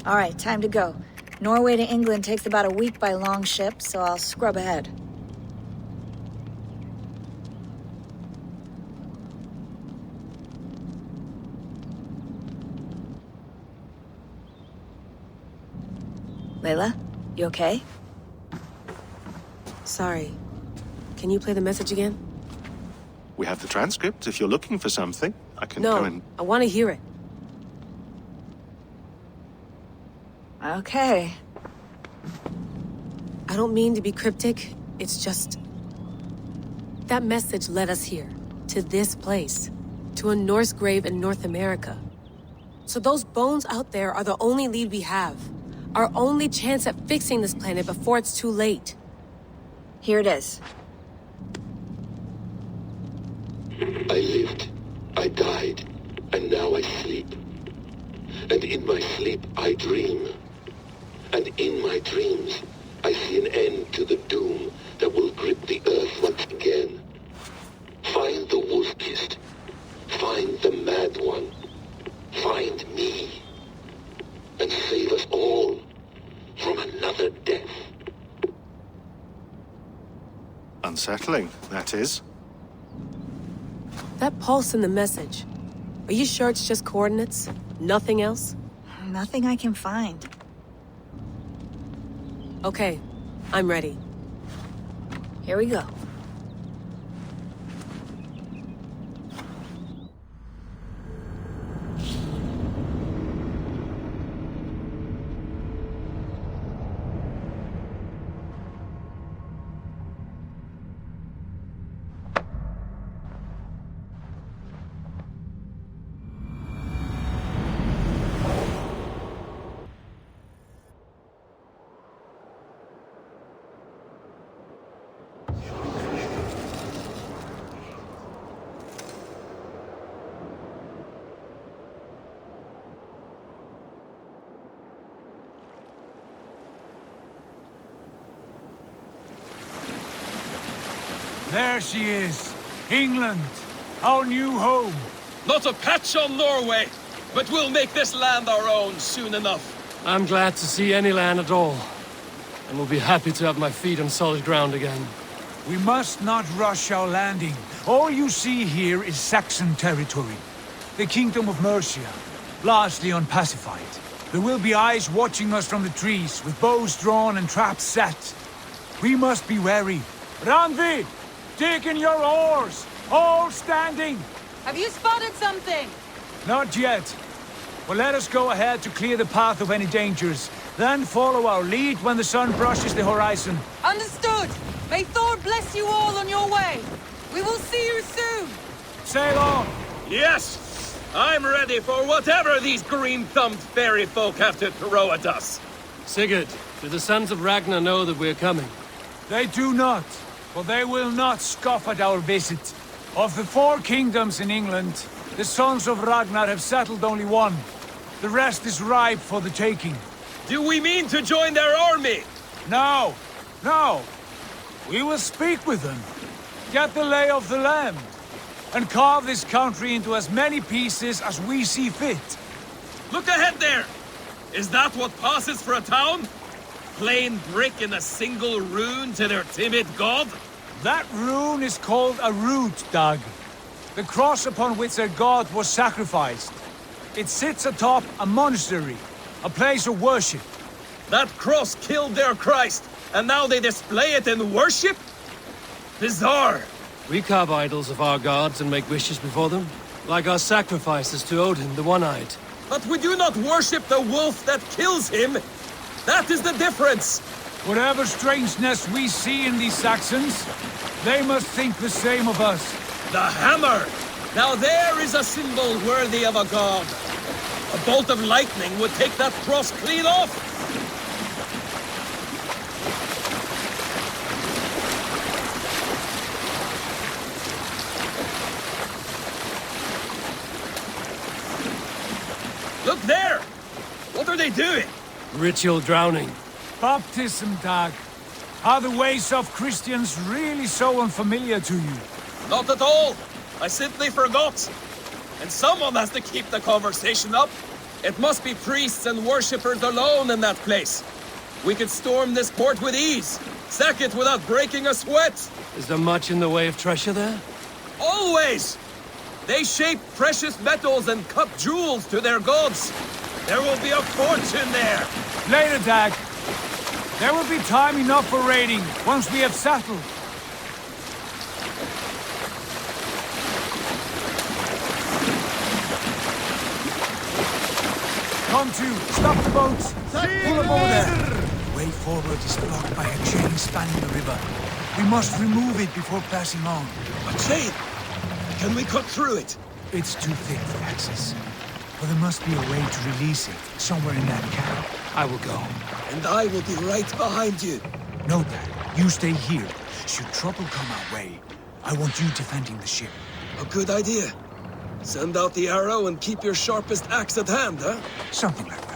Speaker 25: All right, time to go. Norway to England takes about a week by long ship, so I'll scrub ahead. Layla, you okay?
Speaker 24: Sorry. Can you play the message again?
Speaker 23: We have the transcript. If you're looking for something, I can go and...
Speaker 24: No, I want to hear it.
Speaker 25: Okay.
Speaker 24: I don't mean to be cryptic. It's just... that message led us here. To this place. To a Norse grave in North America. So those bones out there are the only lead we have. Our only chance at fixing this planet before it's too late.
Speaker 25: Here it is.
Speaker 18: I lived, I died, and now I sleep. And in my sleep I dream. And in my dreams, I see an end to the doom that will grip the earth once again. Find the wolf-kissed. Find the mad one. Find me. And save us all from another death.
Speaker 23: Unsettling, that is.
Speaker 24: That pulse in the message. Are you sure it's just coordinates? Nothing else?
Speaker 25: Nothing I can find.
Speaker 24: Okay, I'm ready.
Speaker 25: Here we go.
Speaker 8: There she is. England. Our new home.
Speaker 22: Not a patch on Norway, but we'll make this land our own soon enough.
Speaker 2: I'm glad to see any land at all. And will be happy to have my feet on solid ground again.
Speaker 8: We must not rush our landing. All you see here is Saxon territory. The Kingdom of Mercia, largely unpacified. There will be eyes watching us from the trees, with bows drawn and traps set. We must be wary. Randvi! Dig in your oars! All standing!
Speaker 13: Have you spotted something?
Speaker 8: Not yet. Well, let us go ahead to clear the path of any dangers. Then follow our lead when the sun brushes the horizon.
Speaker 13: Understood! May Thor bless you all on your way! We will see you soon!
Speaker 8: Sail on!
Speaker 22: Yes! I'm ready for whatever these green-thumbed fairy folk have to throw at us.
Speaker 2: Sigurd, do the sons of Ragnar know that we're coming?
Speaker 8: They do not, for they will not scoff at our visit. Of the 4 kingdoms in England, the sons of Ragnar have settled only one. The rest is ripe for the taking.
Speaker 22: Do we mean to join their army?
Speaker 8: No, no. We will speak with them, get the lay of the land, and carve this country into as many pieces as we see fit.
Speaker 22: Look ahead there! Is that what passes for a town? Plain brick in a single rune to their timid god?
Speaker 8: That rune is called a root, Dag. The cross upon which their god was sacrificed. It sits atop a monastery, a place of worship.
Speaker 22: That cross killed their Christ, and now they display it in worship? Bizarre.
Speaker 2: We carve idols of our gods and make wishes before them, like our sacrifices to Odin, the One-Eyed.
Speaker 22: But we do not worship the wolf that kills him. That is the difference.
Speaker 8: Whatever strangeness we see in these Saxons, they must think the same of us.
Speaker 22: The hammer! Now there is a symbol worthy of a god. A bolt of lightning would take that cross clean off. Look there! What are they doing?
Speaker 2: Ritual drowning.
Speaker 8: Baptism, Dag. Are the ways of Christians really so unfamiliar to you?
Speaker 22: Not at all. I simply forgot. And someone has to keep the conversation up. It must be priests and worshippers alone in that place. We could storm this port with ease. Sack it without breaking a sweat.
Speaker 2: Is there much in the way of treasure there?
Speaker 22: Always! They shape precious metals and cut jewels to their gods. There will be a fortune there.
Speaker 8: Later, Dag. There will be time enough for raiding, once we have settled. Come to, stop the boats. Pull them over there. The way forward is blocked by a chain spanning the river. We must remove it before passing on.
Speaker 22: A chain? Can we cut through it?
Speaker 8: It's too thick for access. But there must be a way to release it, somewhere in that camp.
Speaker 2: I will go.
Speaker 22: And I will be right behind you.
Speaker 8: Note that. You stay here. Should trouble come our way, I want you defending the ship.
Speaker 22: A good idea. Send out the arrow and keep your sharpest axe at hand, huh?
Speaker 8: Something like that.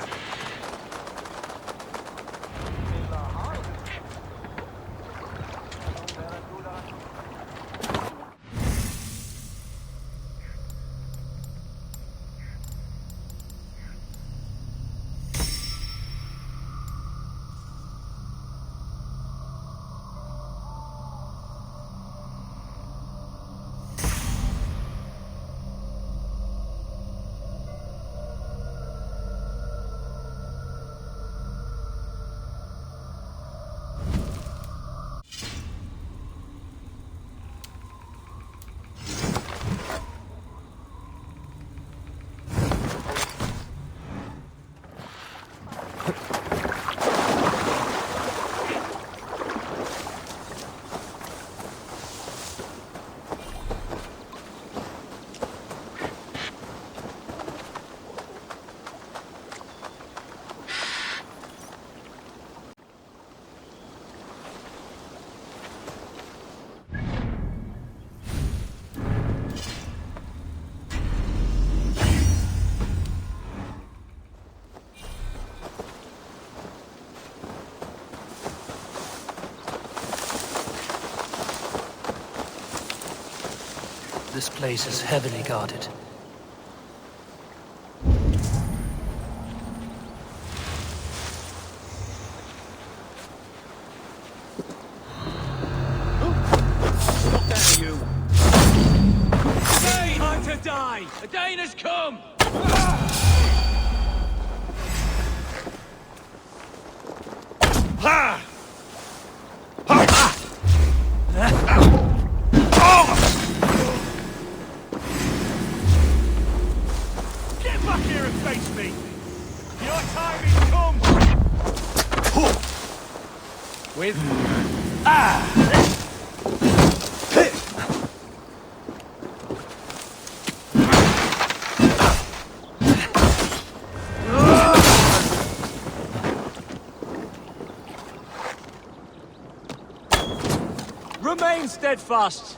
Speaker 2: This place is heavily guarded.
Speaker 22: Time to die! The Dane has come!
Speaker 15: Ha!
Speaker 22: Get back here and face me! Your time has come!
Speaker 8: With... steadfast.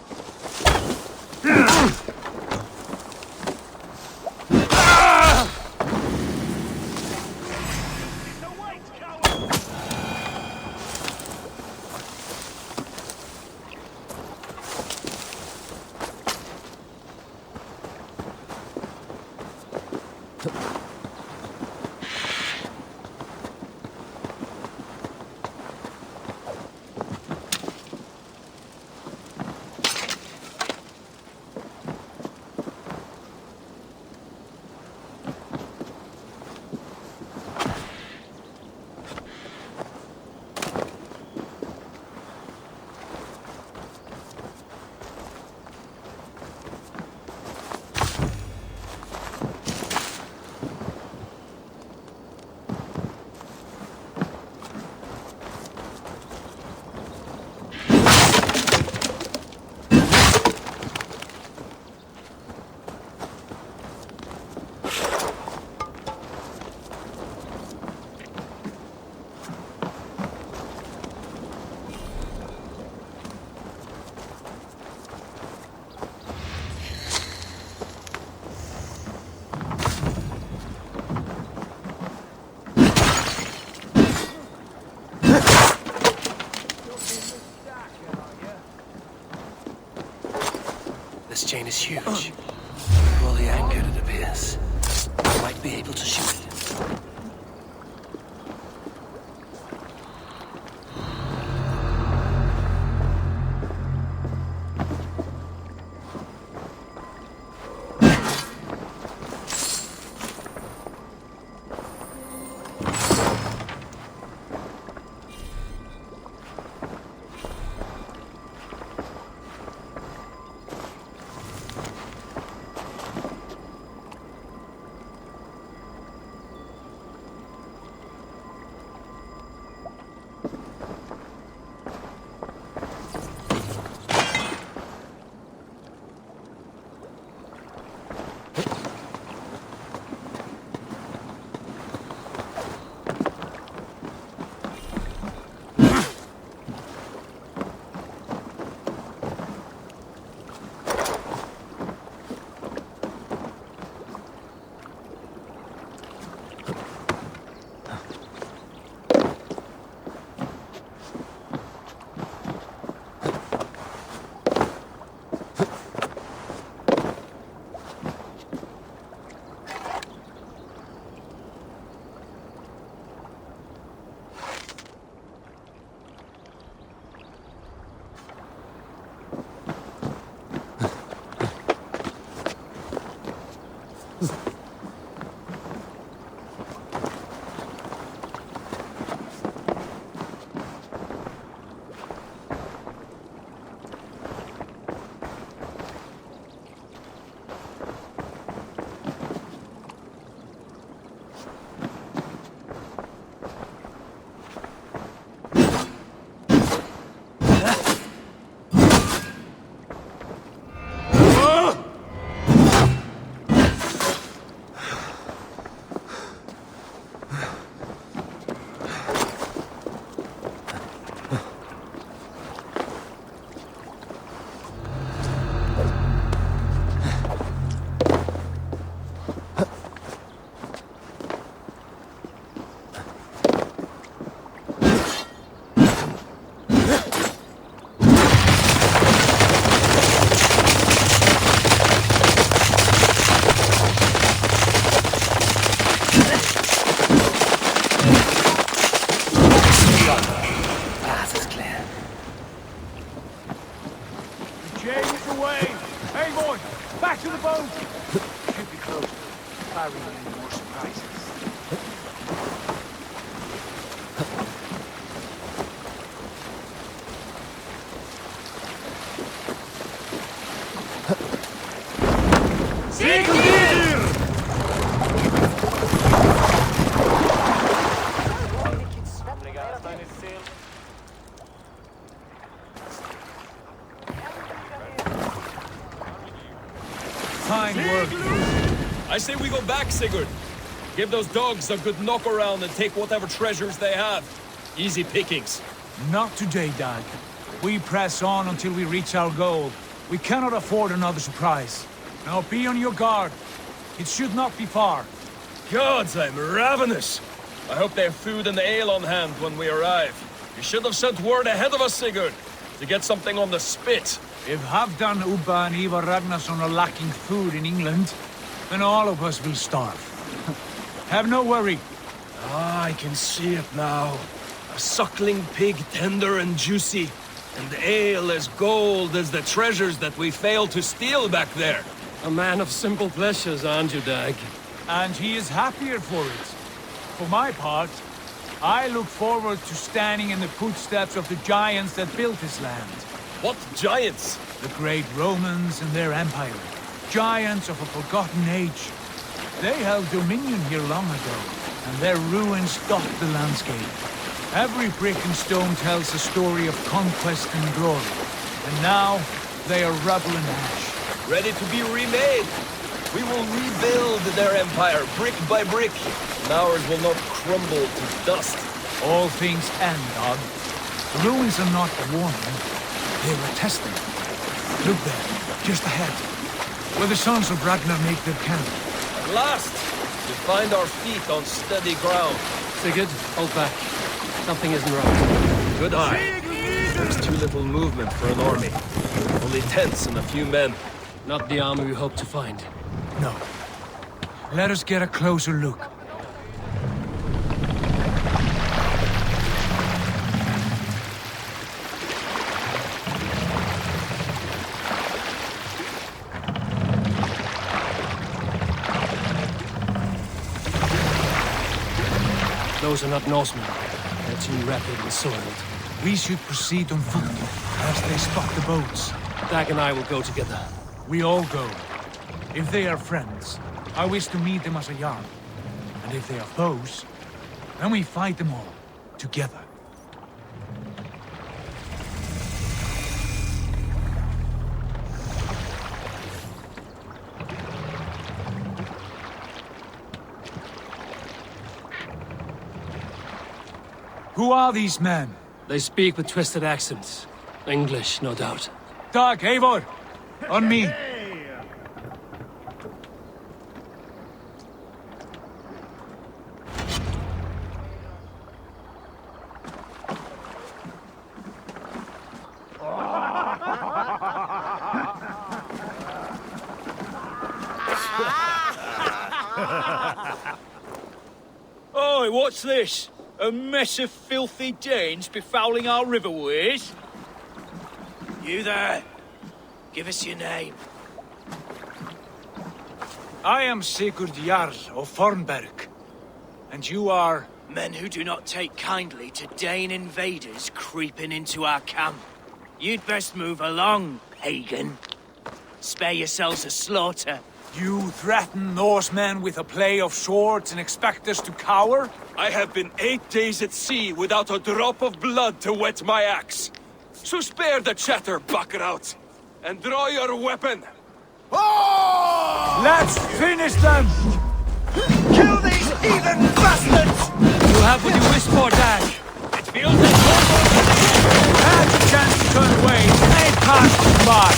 Speaker 2: This chain is huge. Fully anchored, it appears. I might be able to shoot it.
Speaker 22: I say we go back, Sigurd. Give those dogs a good knock around and take whatever treasures they have. Easy pickings.
Speaker 8: Not today, Dad. We press on until we reach our goal. We cannot afford another surprise. Now be on your guard. It should not be far.
Speaker 22: Gods, I'm ravenous. I hope they have food and ale on hand when we arrive. You should have sent word ahead of us, Sigurd, to get something on the spit.
Speaker 8: If Halfdan, Ubba and Ivar Ragnarsson are lacking food in England, then all of us will starve. Have no worry.
Speaker 22: Ah, I can see it now. A suckling pig, tender and juicy, and ale as gold as the treasures that we failed to steal back there.
Speaker 2: A man of simple pleasures, aren't you, Dag?
Speaker 8: And he is happier for it. For my part, I look forward to standing in the footsteps of the giants that built this land.
Speaker 22: What giants?
Speaker 8: The great Romans and their empire. Giants of a forgotten age. They held dominion here long ago, and their ruins dot the landscape. Every brick and stone tells a story of conquest and glory. And now, they are rubble and ash.
Speaker 22: Ready to be remade. We will rebuild their empire, brick by brick, and ours will not crumble to dust.
Speaker 8: All things end, Dog. The ruins are not a warning. They were a testament. Look there, just ahead, where the sons of Ragnar make their camp.
Speaker 22: At last, we find our feet on steady ground.
Speaker 2: Sigurd, hold back. Something isn't right.
Speaker 22: Good eye. There's too little movement for an army. Only tents and a few men.
Speaker 2: Not the army we hope to find.
Speaker 8: No. Let us get a closer look.
Speaker 2: Those are not Norsemen. They're too rapid and soiled.
Speaker 8: We should proceed on foot, as they spot the boats.
Speaker 2: Dag and I will go together.
Speaker 8: We all go. If they are friends, I wish to meet them as a yarn. And if they are foes, then we fight them all, together. Who are these men?
Speaker 2: They speak with twisted accents. English, no doubt.
Speaker 8: Dag, Eivor! On me!
Speaker 10: Oi, what's this? A mess of filthy Danes befouling our riverways?
Speaker 4: You there! Give us your name.
Speaker 8: I am Sigurd Jarl of Fornberg. And you are...
Speaker 4: Men who do not take kindly to Dane invaders creeping into our camp. You'd best move along, pagan. Spare yourselves a slaughter.
Speaker 8: You threaten Norsemen with a play of swords and expect us to cower?
Speaker 22: I have been 8 days at sea without a drop of blood to wet my axe. So spare the chatter, Buckerout, and draw your weapon.
Speaker 8: Oh! Let's finish them!
Speaker 10: Kill these heathen bastards!
Speaker 2: You have what you wish for, Dag.
Speaker 10: It feels like
Speaker 8: Had the chance to turn away, ain't passed by.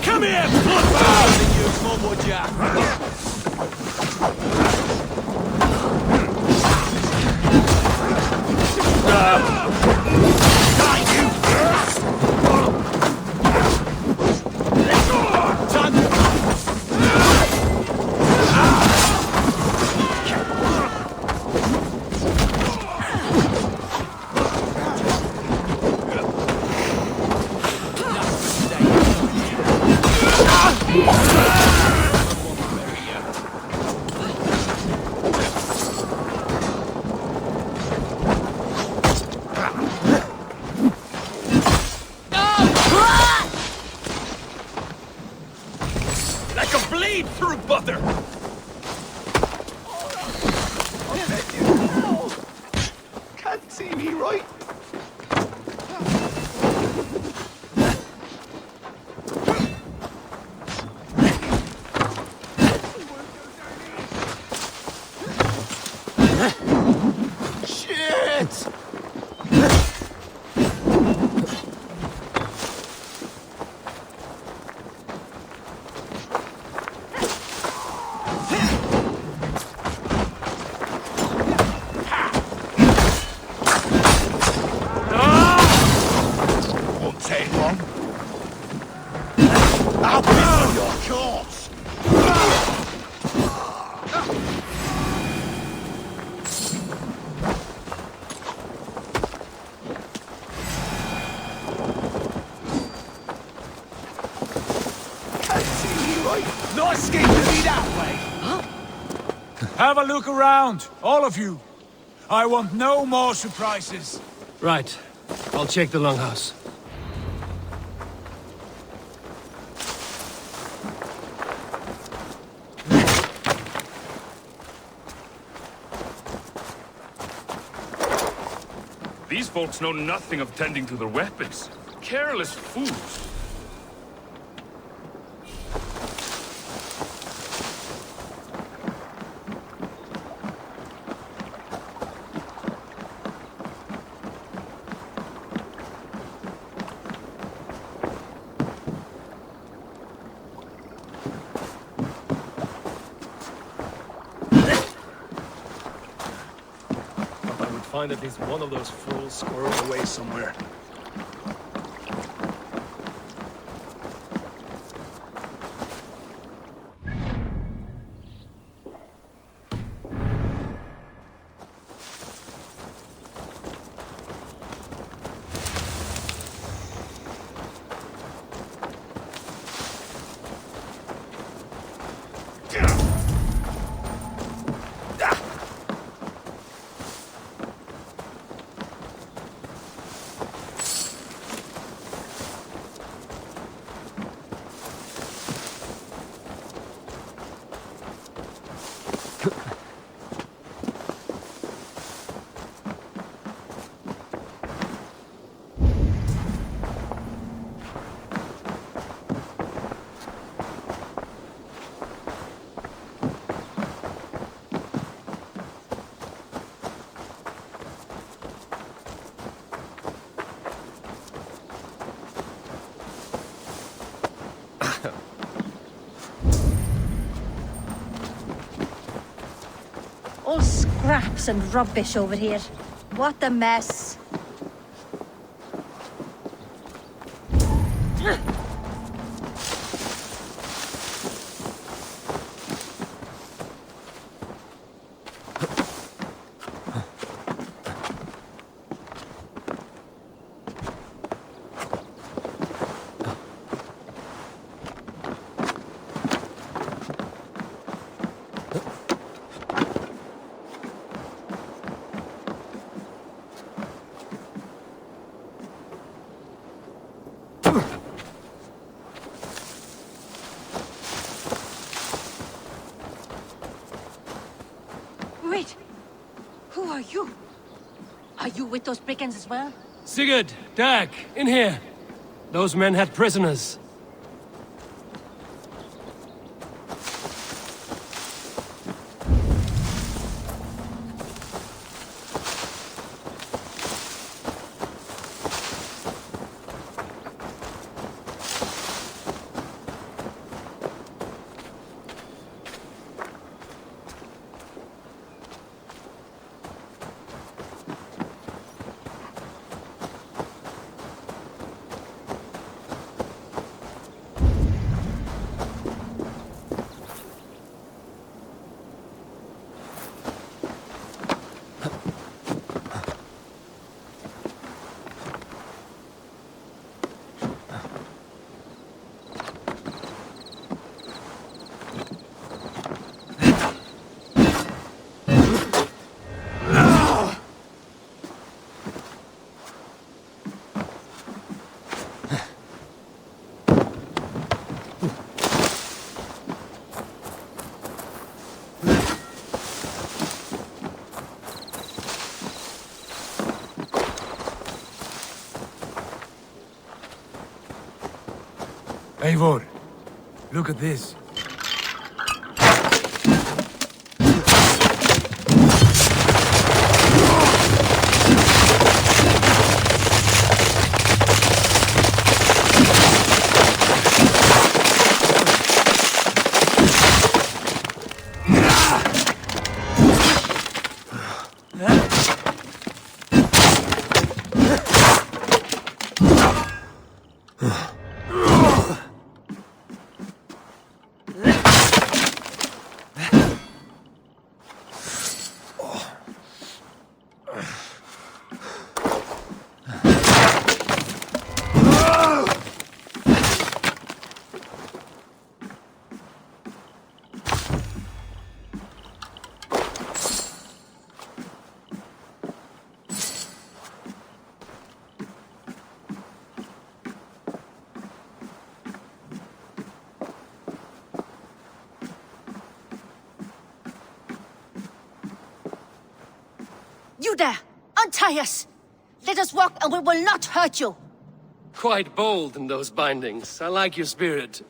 Speaker 10: Come here, bloodbath! You Momo Jack! Like a blade through butter!
Speaker 8: Oi! No escape to me that way! Have a look around, all of you. I want no more surprises.
Speaker 2: Right. I'll check the longhouse.
Speaker 5: These folks know nothing of tending to their weapons. Careless fools.
Speaker 2: Find at least one of those fools squirreled away somewhere.
Speaker 11: All scraps and rubbish over here. What a mess. Wait! Who are you? Are you with those brigands as well?
Speaker 2: Sigurd! Dag! In here! Those men had prisoners.
Speaker 8: Eivor, look at this.
Speaker 11: You there! Untie us! Let us walk and we will not hurt you!
Speaker 2: Quite bold in those bindings. I like your spirit.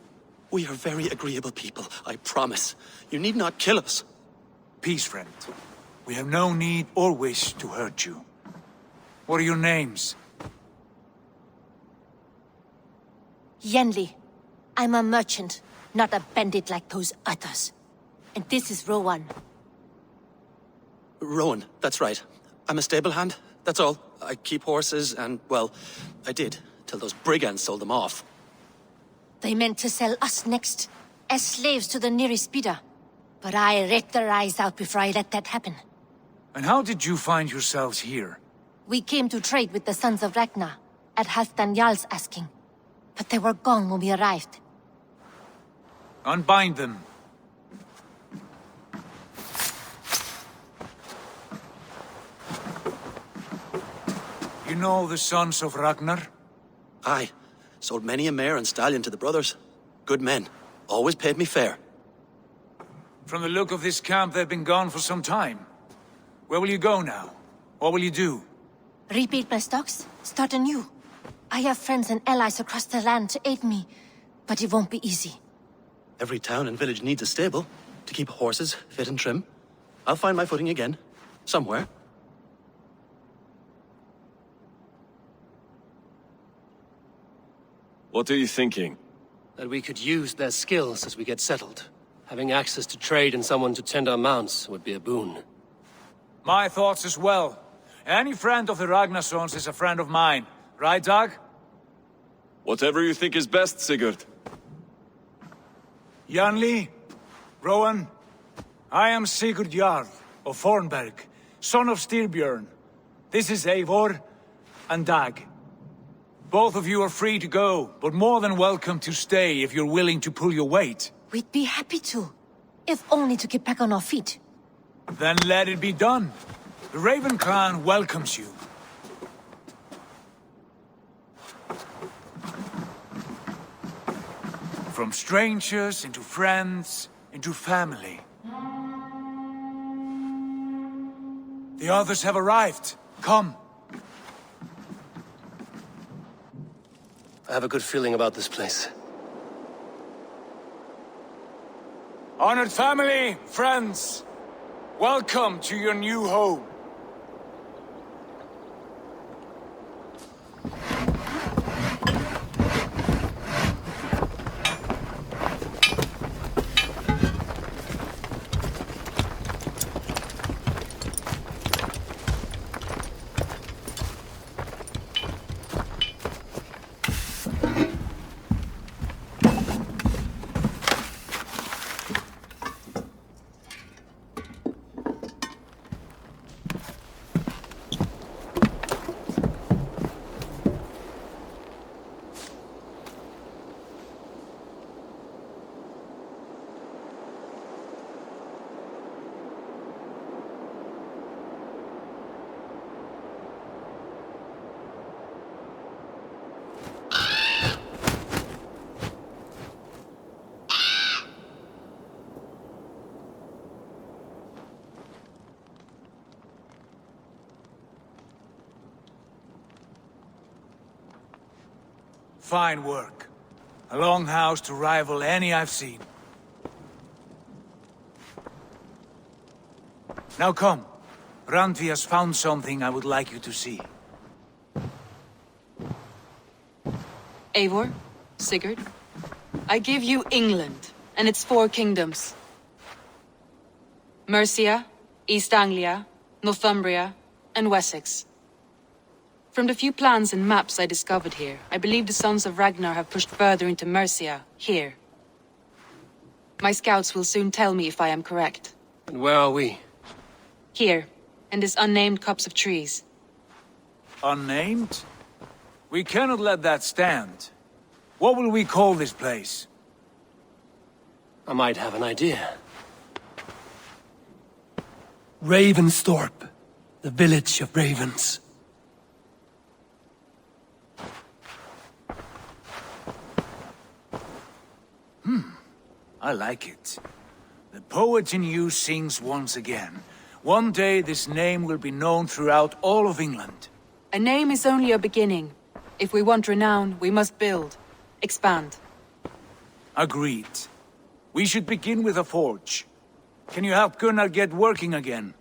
Speaker 3: We are very agreeable people, I promise. You need not kill us.
Speaker 8: Peace, friend. We have no need or wish to hurt you. What are your names?
Speaker 11: Yenli. I'm a merchant, not a bandit like those others. And this is Rowan.
Speaker 3: Rowan, that's right. I'm a stable hand, that's all. I keep horses and, well, I did, till those brigands sold them off.
Speaker 11: They meant to sell us next, as slaves to the nearest bidder. But I ripped their eyes out before I let that happen.
Speaker 8: And how did you find yourselves here?
Speaker 11: We came to trade with the Sons of Ragnar, at Halfdan Jarl's asking. But they were gone when we arrived.
Speaker 8: Unbind them. You know the Sons of Ragnar?
Speaker 3: Aye. Sold many a mare and stallion to the brothers. Good men. Always paid me fair.
Speaker 8: From the look of this camp, they've been gone for some time. Where will you go now? What will you do?
Speaker 11: Rebuild my stocks, start anew. I have friends and allies across the land to aid me, but it won't be easy.
Speaker 3: Every town and village needs a stable to keep horses fit and trim. I'll find my footing again. Somewhere.
Speaker 21: What are you thinking?
Speaker 2: That we could use their skills as we get settled. Having access to trade and someone to tend our mounts would be a boon.
Speaker 8: My thoughts as well. Any friend of the Ragnarsons is a friend of mine. Right, Dag?
Speaker 21: Whatever you think is best, Sigurd.
Speaker 8: Janli, Rowan, I am Sigurd Jarl of Fornberg, son of Styrbjörn. This is Eivor and Dag. Both of you are free to go, but more than welcome to stay if you're willing to pull your weight.
Speaker 11: We'd be happy to, if only to get back on our feet.
Speaker 8: Then let it be done. The Raven clan welcomes you. From strangers into friends, into family. The others have arrived. Come.
Speaker 2: I have a good feeling about this place.
Speaker 8: Honored family, friends, welcome to your new home. Fine work. A longhouse to rival any I've seen. Now come. Randvi has found something I would like you to see.
Speaker 13: Eivor, Sigurd, I give you England and its 4 kingdoms. Mercia, East Anglia, Northumbria, and Wessex. From the few plans and maps I discovered here, I believe the Sons of Ragnar have pushed further into Mercia, here. My scouts will soon tell me if I am correct.
Speaker 2: And where are we?
Speaker 13: Here, in this unnamed copse of trees.
Speaker 8: Unnamed? We cannot let that stand. What will we call this place?
Speaker 2: I might have an idea. Ravensthorpe, the village of ravens.
Speaker 8: I like it. The poet in you sings once again. One day this name will be known throughout all of England.
Speaker 13: A name is only a beginning. If we want renown, we must build. Expand.
Speaker 8: Agreed. We should begin with a forge. Can you help Gunnar get working again?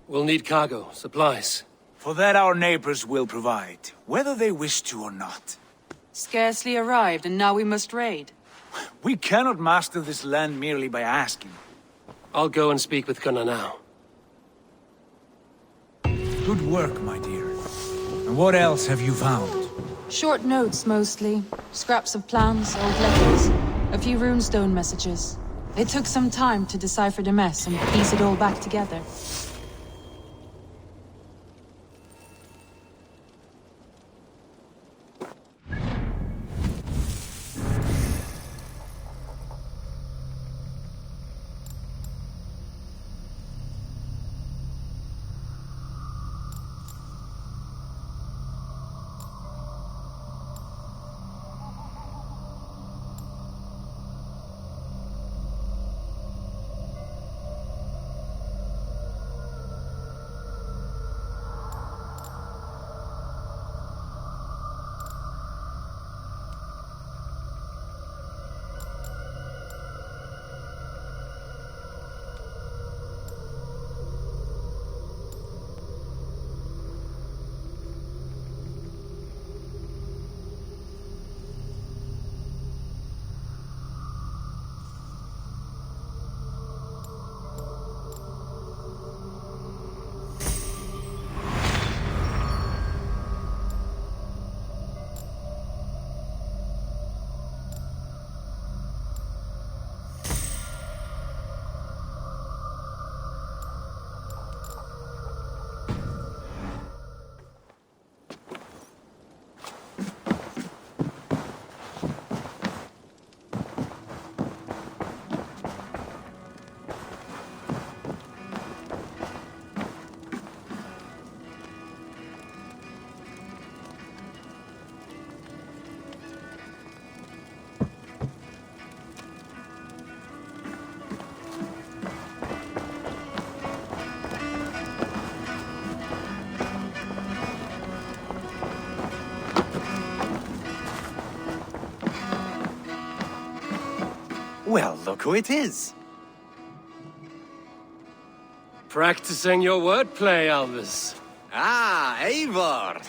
Speaker 2: We'll need cargo, supplies.
Speaker 8: For that our neighbors will provide, whether they wish to or not.
Speaker 13: Scarcely arrived, and now we must raid.
Speaker 8: We cannot master this land merely by asking.
Speaker 2: I'll go and speak with Gunnar now.
Speaker 8: Good work, my dear. And what else have you found?
Speaker 13: Short notes, mostly. Scraps of plans, old letters. A few runestone messages. It took some time to decipher the mess and piece it all back together.
Speaker 1: Well, look who it is.
Speaker 2: Practicing your wordplay, Alvis.
Speaker 1: Ah, Eivor!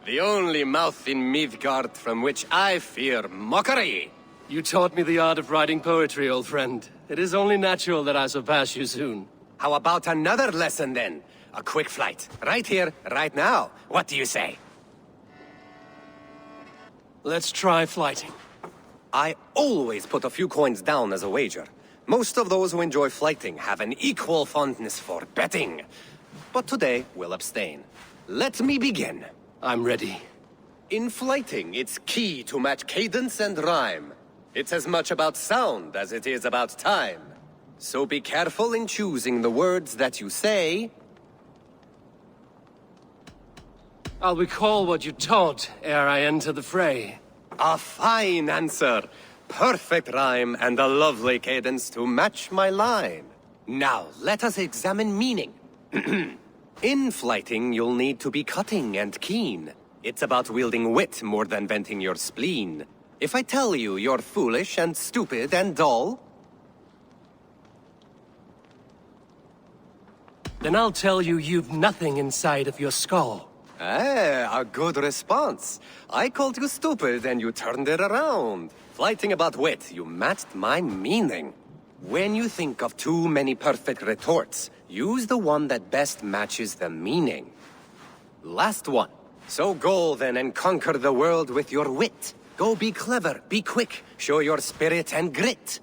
Speaker 1: The only mouth in Midgard from which I fear mockery.
Speaker 2: You taught me the art of writing poetry, old friend. It is only natural that I surpass you soon.
Speaker 1: How about another lesson, then? A quick flight. Right here, right now. What do you say?
Speaker 2: Let's try flighting.
Speaker 1: I always put a few coins down as a wager. Most of those who enjoy flighting have an equal fondness for betting. But today, we'll abstain. Let me begin.
Speaker 2: I'm ready.
Speaker 1: In flighting, it's key to match cadence and rhyme. It's as much about sound as it is about time. So be careful in choosing the words that you say.
Speaker 2: I'll recall what you taught ere I enter the fray.
Speaker 1: A fine answer. Perfect rhyme and a lovely cadence to match my line. Now, let us examine meaning. In flighting, you'll need to be cutting and keen. It's about wielding wit more than venting your spleen. If I tell you you're foolish and stupid and dull,
Speaker 2: then I'll tell you you've nothing inside of your skull.
Speaker 1: a good response. I called you stupid and you turned it around. Flighting about wit, you matched my meaning. When you think of too many perfect retorts, use the one that best matches the meaning. Last one. So go then and conquer the world with your wit. Go be clever, be quick, show your spirit and grit.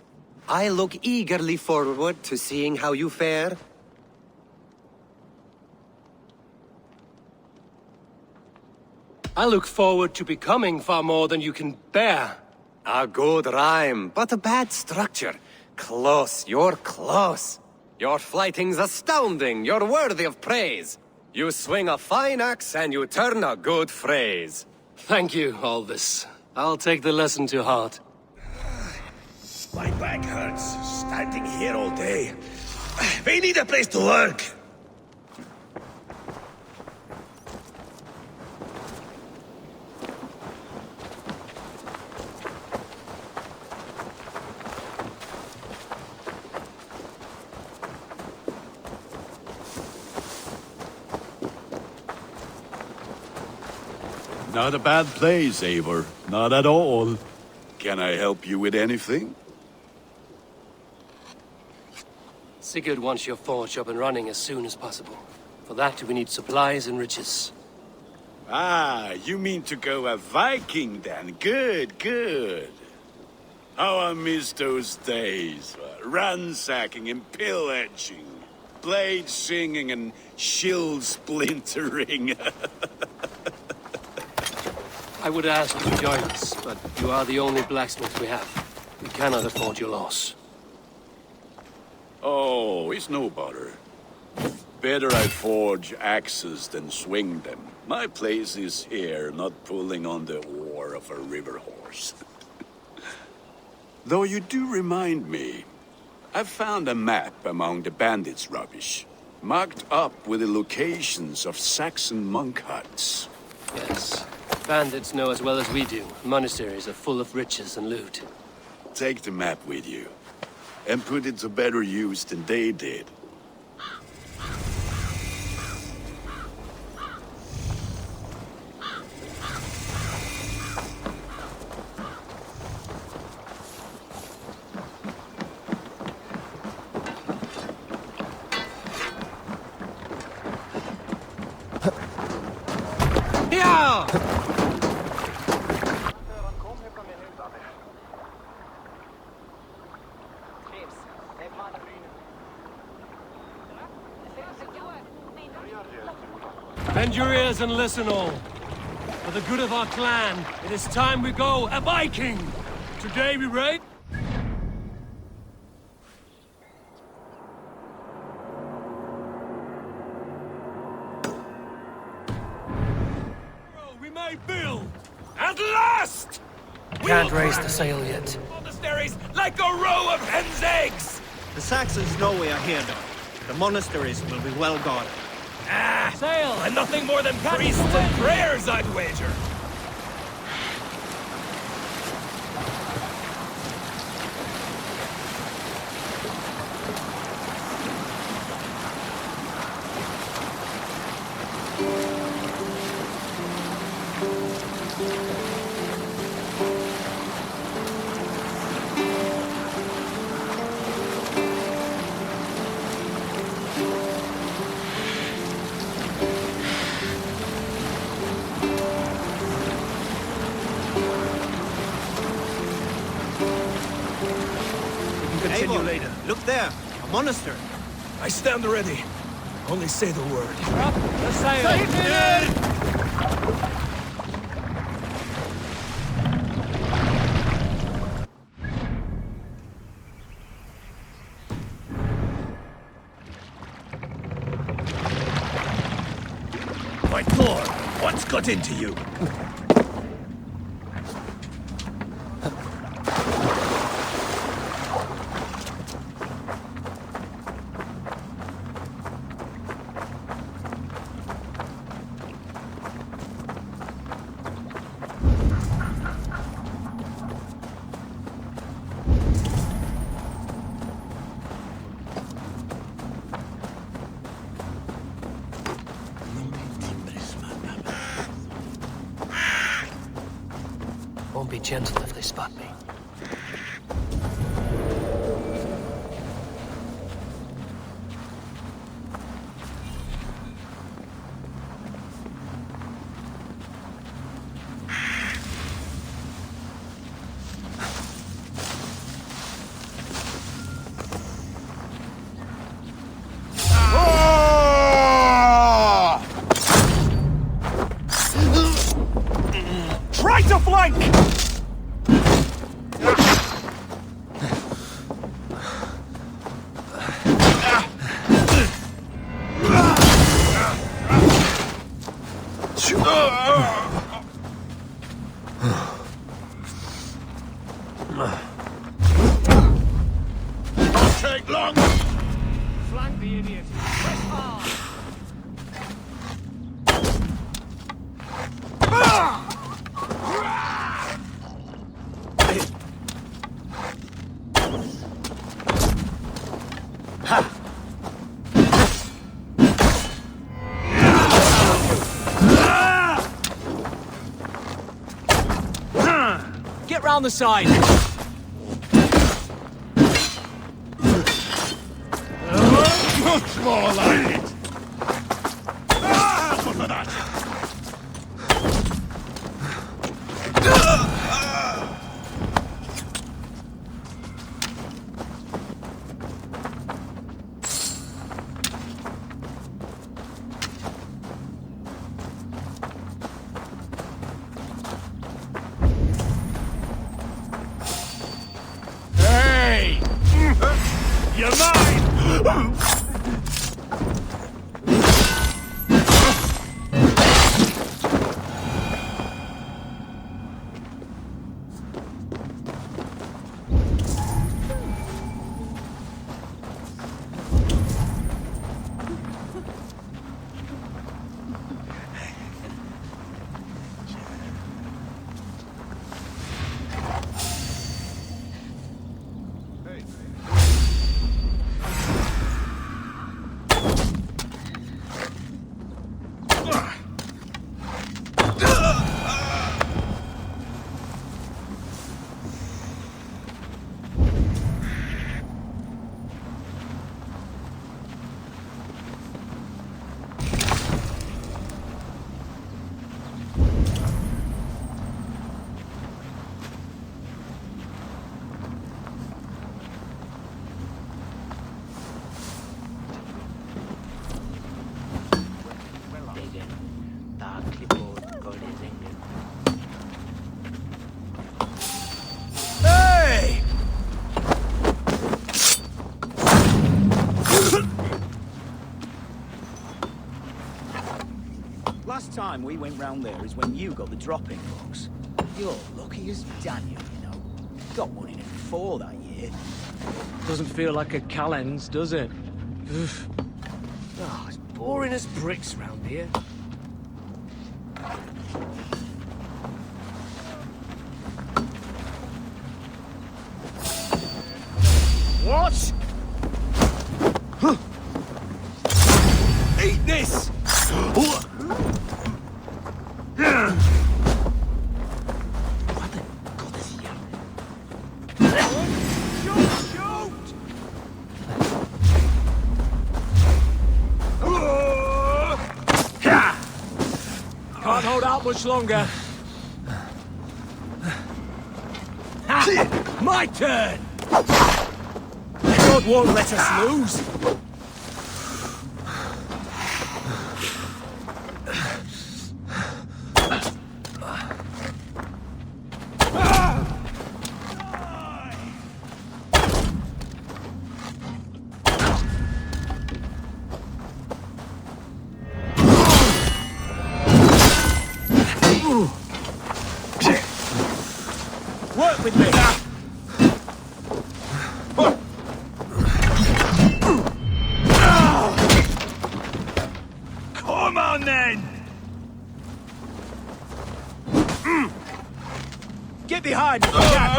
Speaker 1: I look eagerly forward to seeing how you fare.
Speaker 2: I look forward to becoming far more than you can bear.
Speaker 1: A good rhyme, but a bad structure. Close, you're close. Your flighting's astounding, you're worthy of praise. You swing a fine axe and you turn a good phrase.
Speaker 2: Thank you, Alvis. I'll take the lesson to heart.
Speaker 15: My back hurts, standing here all day. We need a place to work.
Speaker 12: Not a bad place, Eivor. Not at all. Can I help you with anything?
Speaker 2: Sigurd wants your forge up and running as soon as possible. For that, we need supplies and riches.
Speaker 12: Ah, you mean to go a Viking then? Good, good. How I miss those days. Ransacking and pillaging. Blade singing and shield splintering.
Speaker 2: I would ask you to join us, but you are the only blacksmith we have. We cannot afford your loss.
Speaker 12: Oh, it's no bother. Better I forge axes than swing them. My place is here, not pulling on the oar of a river horse. Though you do remind me, I found a map among the bandits' rubbish, marked up with the locations of Saxon monk huts.
Speaker 2: Yes. Bandits know as well as we do. Monasteries are full of riches and loot.
Speaker 12: Take the map with you, and put it to better use than they did.
Speaker 2: Bend your ears and listen all. For the good of our clan, it is time we go a Viking! Today we raid... We may build!
Speaker 22: At last!
Speaker 2: Can't raise the sail yet.
Speaker 22: Monasteries like a row of hen's eggs!
Speaker 14: The Saxons know we are here, though. The monasteries will be well guarded.
Speaker 22: Ah! Sail! And nothing more than priests and prayers, I'd wager!
Speaker 14: Continue later. Look there, a monastery.
Speaker 22: I stand ready. Only say the word.
Speaker 2: Drop the sail!
Speaker 22: My Thor, what's got into you?
Speaker 2: Won't be gentle if they spot me.
Speaker 22: Try to flank!
Speaker 15: Take long.
Speaker 10: down the side.
Speaker 12: Much more like it! Ah, for that!
Speaker 10: Hey! You're mine! Hey!
Speaker 7: Last time we went round there is when you got the dropping box. You're lucky as Daniel, you know. Got one in '4 that year.
Speaker 10: Doesn't feel like a Callens, does it? Oh, it's boring as bricks round here. What? Eat this! Can't hold out much longer. My turn! God won't let us lose. Work with me.
Speaker 12: Come on then!
Speaker 10: Get behind me, Jack.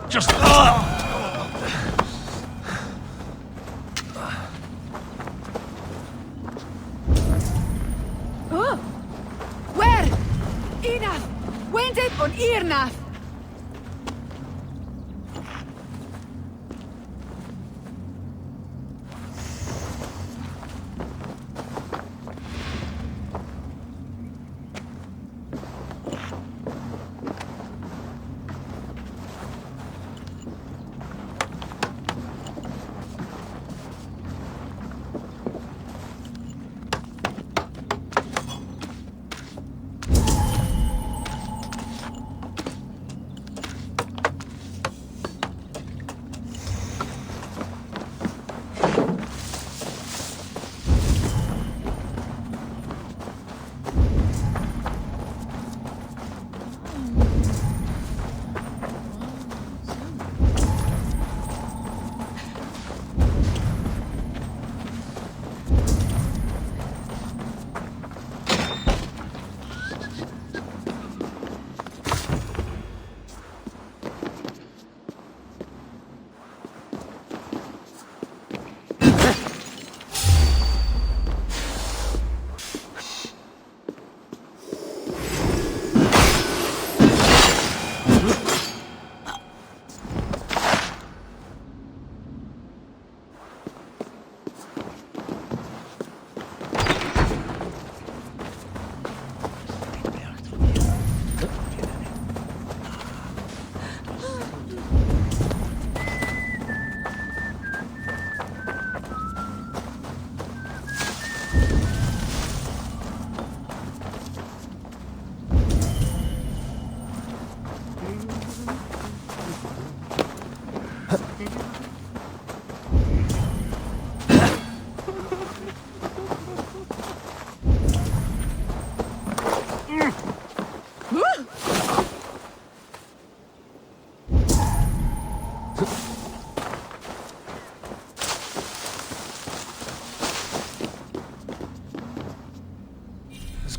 Speaker 12: Just...
Speaker 16: Oh! Where? Enough! Wendet on Irnaf!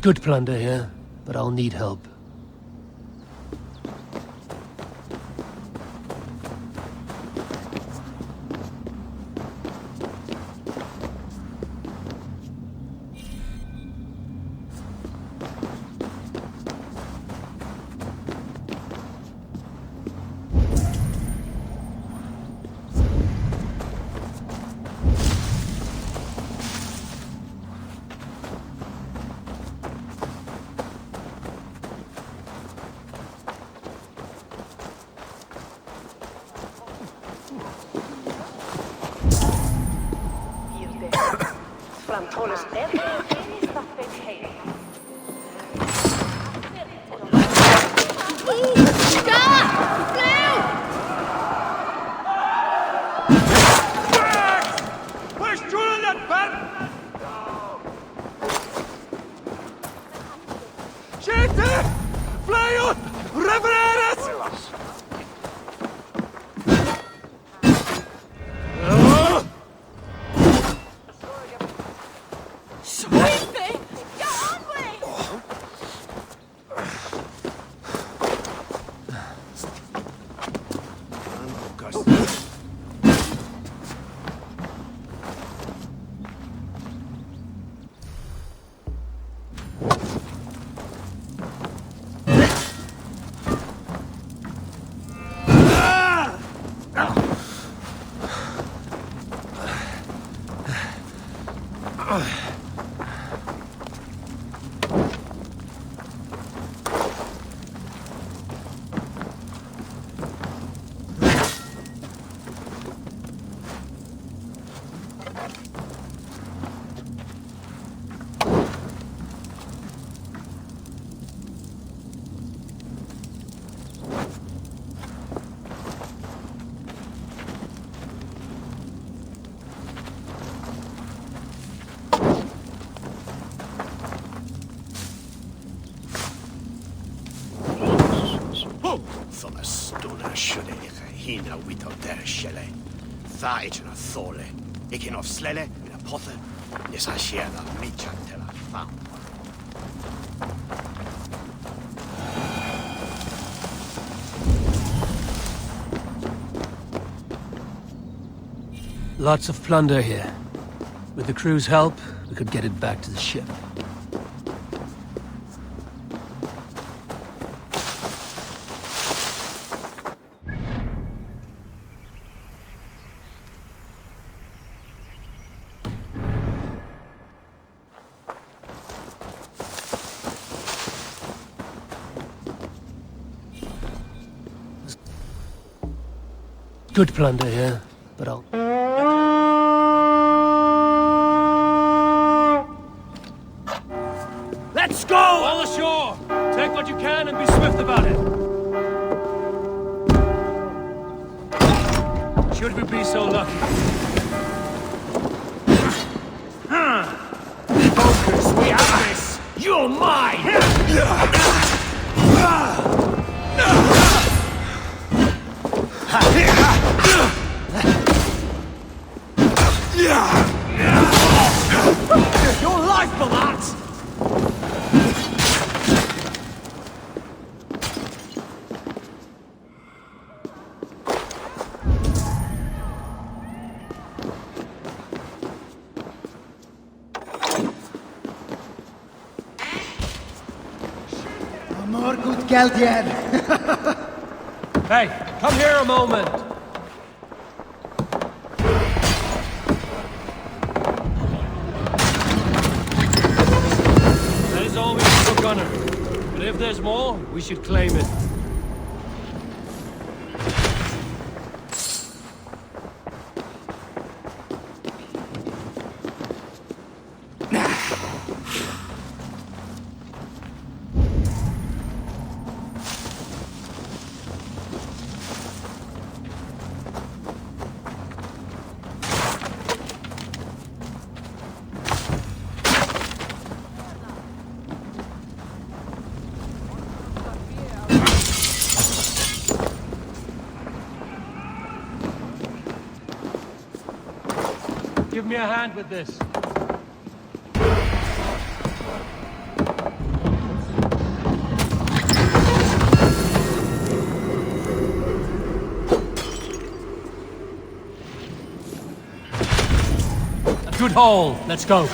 Speaker 2: good plunder here, but I'll need help.
Speaker 6: Hina wito der shelle. Tha itna thole. Ikin of slele, in a pother. Yes, I share the michan till I found.
Speaker 2: Lots of plunder here. With the crew's help, we could get it back to the ship. Good plunder here, but I'll... Let's go! All ashore! Take what you can and be swift about it. Should we be so lucky?
Speaker 5: Focus, we have this! You're mine!
Speaker 6: Your life for that!
Speaker 7: More good geld yet.
Speaker 2: Hey, come here a moment. That is all we need for Gunner. But if there's more, we should claim it. Give me a hand with this. Hall. Let's go.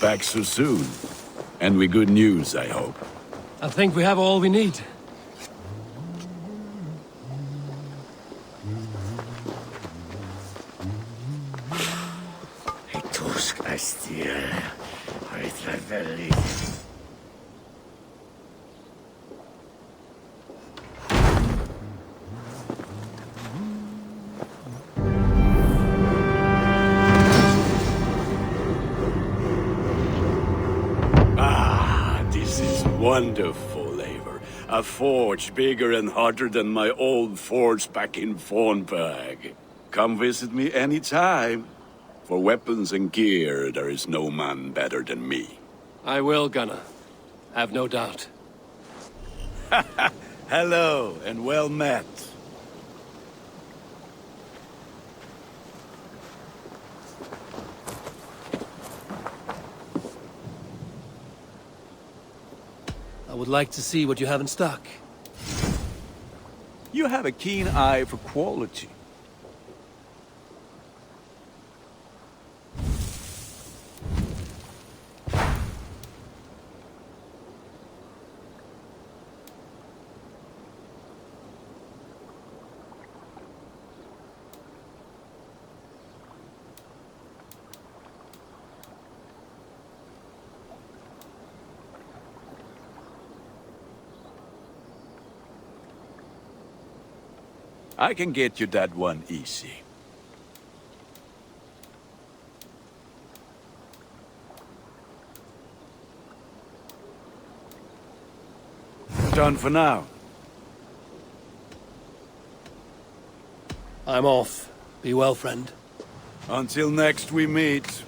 Speaker 12: Back so soon. And with good news, I hope.
Speaker 2: I think we have all we need.
Speaker 12: This is wonderful, Eivor. A forge bigger and hotter than my old forge back in Fornburg. Come visit me anytime. For weapons and gear, there is no man better than me.
Speaker 2: I will, Gunnar. Have no doubt.
Speaker 12: Hello, and well met.
Speaker 2: I would like to see what you have in stock.
Speaker 9: You have a keen eye for quality.
Speaker 12: I can get you that one easy. Done for now.
Speaker 2: I'm off. Be well, friend.
Speaker 12: Until next we meet.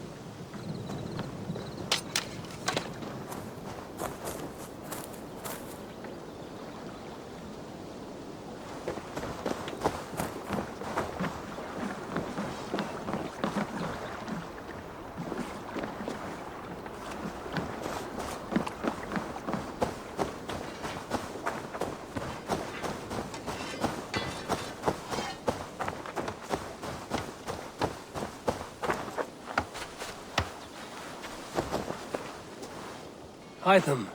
Speaker 2: Hytham,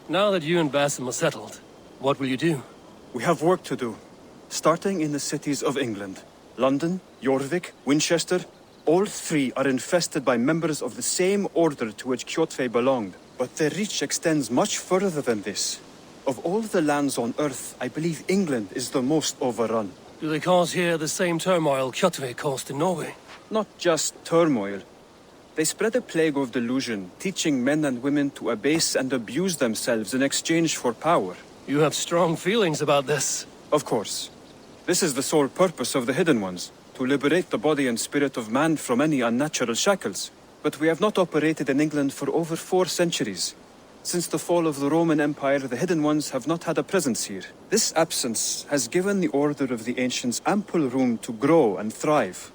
Speaker 2: now that you and Basim are settled, what will you do?
Speaker 17: We have work to do. Starting in the cities of England. London, Jorvik, Winchester, all three are infested by members of the same order to which Kjotve belonged. But their reach extends much further than this. Of all the lands on Earth, I believe England is the most overrun.
Speaker 2: Do they cause here the same turmoil Kjotve caused in Norway?
Speaker 17: Not just turmoil. They spread a plague of delusion, teaching men and women to abase and abuse themselves in exchange for power.
Speaker 2: You have strong feelings about this.
Speaker 17: Of course. This is the sole purpose of the Hidden Ones, to liberate the body and spirit of man from any unnatural shackles. But we have not operated in England for over 4 centuries. Since the fall of the Roman Empire, the Hidden Ones have not had a presence here. This absence has given the Order of the Ancients ample room to grow and thrive.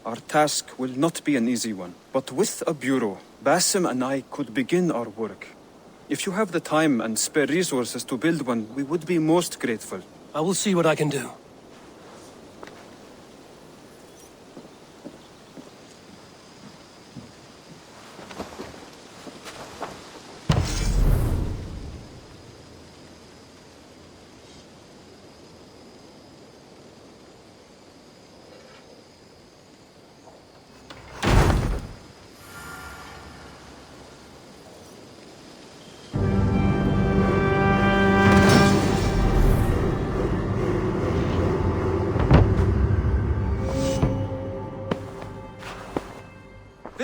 Speaker 17: Our task will not be an easy one, but with a bureau, Basim and I could begin our work. If you have the time and spare resources to build one, we would be most grateful.
Speaker 2: I will see what I can do.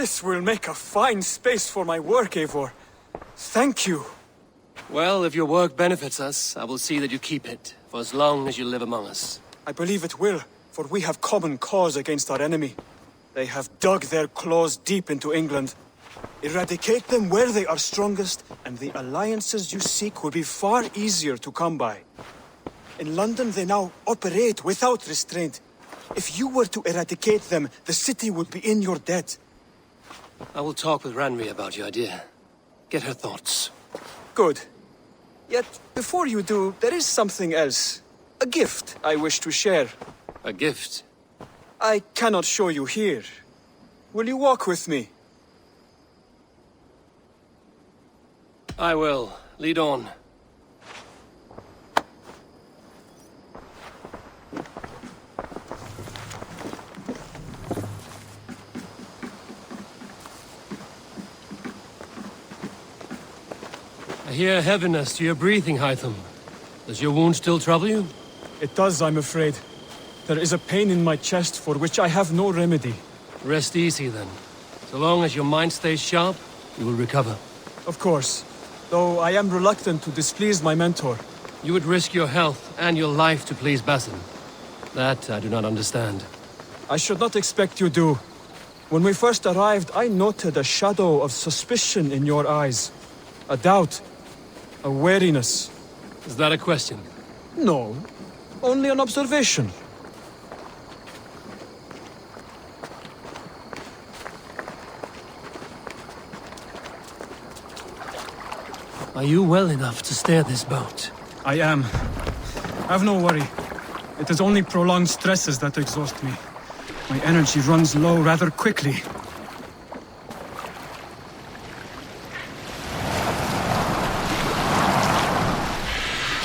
Speaker 17: This will make a fine space for my work, Eivor. Thank you.
Speaker 2: Well, if your work benefits us, I will see that you keep it, for as long as you live among us.
Speaker 17: I believe it will, for we have common cause against our enemy. They have dug their claws deep into England. Eradicate them where they are strongest, and the alliances you seek will be far easier to come by. In London, they now operate without restraint. If you were to eradicate them, the city would be in your debt.
Speaker 2: I will talk with Ranri about your idea. Get her thoughts.
Speaker 17: Good. Yet, before you do, there is something else. A gift I wish to share.
Speaker 2: A gift?
Speaker 17: I cannot show you here. Will you walk with me?
Speaker 2: I will. Lead on. I hear heaviness to your breathing, Hytham. Does your wound still trouble you?
Speaker 17: It does, I'm afraid. There is a pain in my chest for which I have no remedy.
Speaker 2: Rest easy, then. So long as your mind stays sharp, you will recover.
Speaker 17: Of course. Though I am reluctant to displease my mentor.
Speaker 2: You would risk your health and your life to please Basin. That I do not understand.
Speaker 17: I should not expect you do. When we first arrived, I noted a shadow of suspicion in your eyes. A doubt. A wariness.
Speaker 2: Is that a question?
Speaker 17: No. Only an observation.
Speaker 2: Are you well enough to steer this boat?
Speaker 17: I am. Have no worry. It is only prolonged stresses that exhaust me. My energy runs low rather quickly.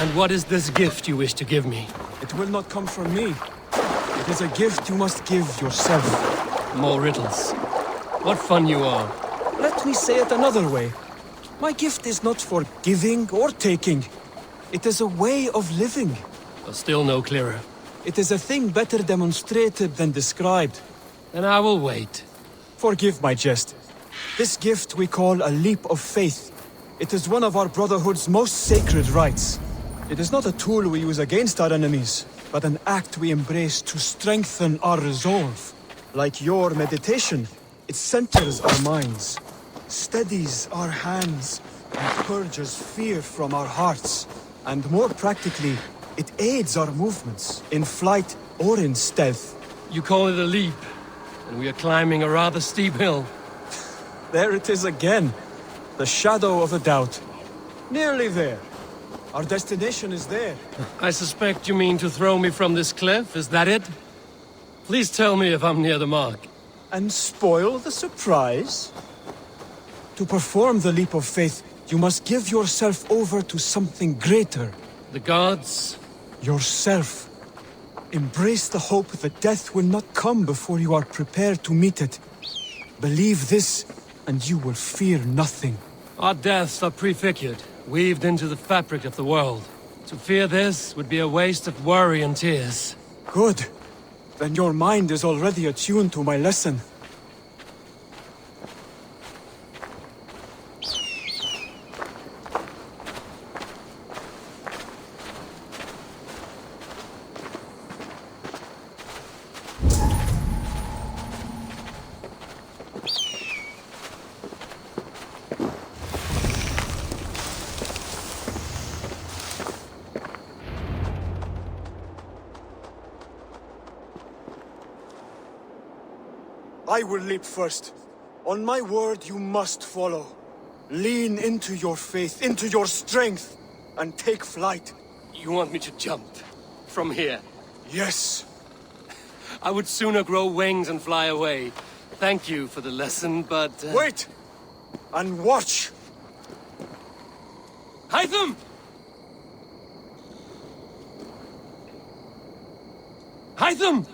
Speaker 2: And what is this gift you wish to give me?
Speaker 17: It will not come from me. It is a gift you must give yourself.
Speaker 2: More riddles. What fun you are.
Speaker 17: Let me say it another way. My gift is not for giving or taking. It is a way of living.
Speaker 2: Still no clearer.
Speaker 17: It is a thing better demonstrated than described.
Speaker 2: Then I will wait.
Speaker 17: Forgive my jest. This gift we call a leap of faith. It is one of our Brotherhood's most sacred rites. It is not a tool we use against our enemies, but an act we embrace to strengthen our resolve. Like your meditation, it centers our minds, steadies our hands, and purges fear from our hearts. And more practically, it aids our movements, in flight or in stealth.
Speaker 2: You call it a leap, and we are climbing a rather steep hill.
Speaker 17: There it is again. The shadow of a doubt. Nearly there. Our destination is there.
Speaker 2: I suspect you mean to throw me from this cliff, is that it? Please tell me if I'm near the mark.
Speaker 17: And spoil the surprise? To perform the leap of faith, you must give yourself over to something greater.
Speaker 2: The gods?
Speaker 17: Yourself. Embrace the hope that death will not come before you are prepared to meet it. Believe this, and you will fear nothing.
Speaker 2: Our deaths are prefigured, weaved into the fabric of the world. To fear this would be a waste of worry and tears.
Speaker 17: Good. Then your mind is already attuned to my lesson. I will leap first. On my word, you must follow. Lean into your faith, into your strength, and take flight.
Speaker 2: You want me to jump? From here?
Speaker 17: Yes.
Speaker 2: I would sooner grow wings and fly away. Thank you for the lesson, but...
Speaker 17: Wait! And watch!
Speaker 2: Hytham! Hytham!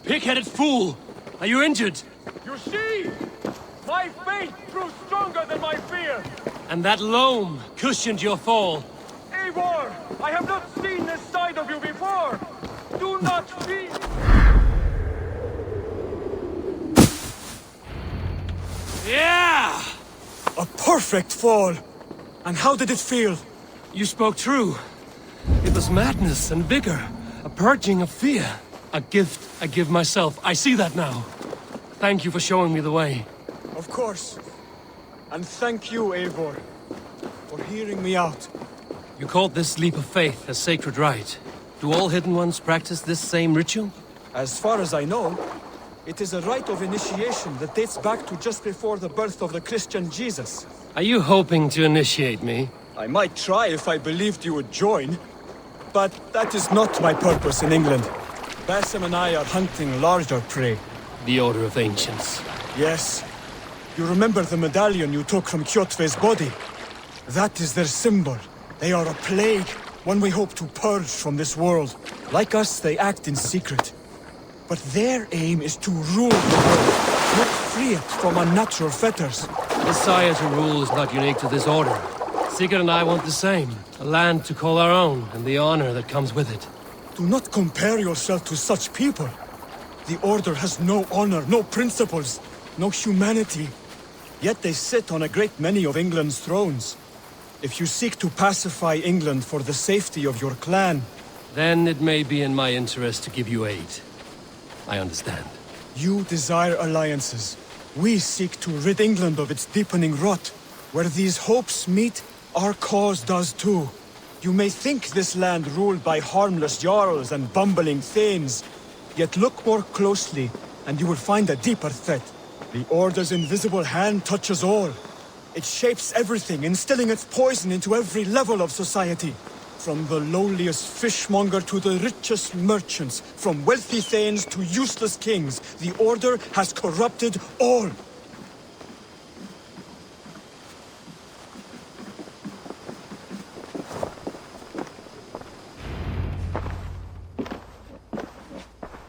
Speaker 2: Pig-headed fool! Are you injured?
Speaker 18: You see? My faith grew stronger than my fear!
Speaker 2: And that loam cushioned your fall.
Speaker 18: Eivor! I have not seen this side of you before! Do not fear!
Speaker 8: Yeah! A perfect fall! And how did it feel?
Speaker 2: You spoke true. It was madness and vigor, a purging of fear. A gift I give myself. I see that now. Thank you for showing me the way.
Speaker 8: Of course. And thank you, Eivor, for hearing me out.
Speaker 2: You called this leap of faith a sacred rite. Do all Hidden Ones practice this same ritual?
Speaker 8: As far as I know, it is a rite of initiation that dates back to just before the birth of the Christian Jesus.
Speaker 2: Are you hoping to initiate me?
Speaker 8: I might try if I believed you would join, but that is not my purpose in England. Basim and I are hunting larger prey.
Speaker 2: The Order of Ancients.
Speaker 8: Yes. You remember the medallion you took from Kjotve's body? That is their symbol. They are a plague, one we hope to purge from this world. Like us, they act in secret. But their aim is to rule the world, not free it from unnatural fetters.
Speaker 2: Desire to rule is not unique to this order. Sigurd and I want the same. A land to call our own, and the honor that comes with it.
Speaker 8: Do not compare yourself to such people. The Order has no honor, no principles, no humanity. Yet they sit on a great many of England's thrones. If you seek to pacify England for the safety of your clan...
Speaker 2: Then it may be in my interest to give you aid. I understand.
Speaker 8: You desire alliances. We seek to rid England of its deepening rot. Where these hopes meet, our cause does too. You may think this land ruled by harmless jarls and bumbling thanes. Yet look more closely, and you will find a deeper threat. The Order's invisible hand touches all. It shapes everything, instilling its poison into every level of society. From the lowliest fishmonger to the richest merchants, from wealthy thanes to useless kings, the Order has corrupted all.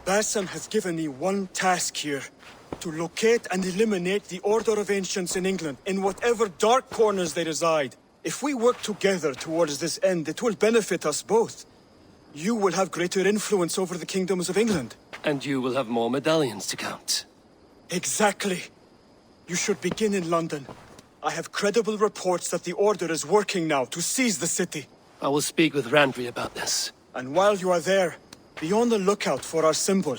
Speaker 8: Basim has given me one task here. To locate and eliminate the Order of Ancients in England, in whatever dark corners they reside. If we work together towards this end, it will benefit us both. You will have greater influence over the kingdoms of England.
Speaker 2: And you will have more medallions to count.
Speaker 8: Exactly. You should begin in London. I have credible reports that the Order is working now to seize the city.
Speaker 2: I will speak with Randri about this.
Speaker 8: And while you are there, be on the lookout for our symbol.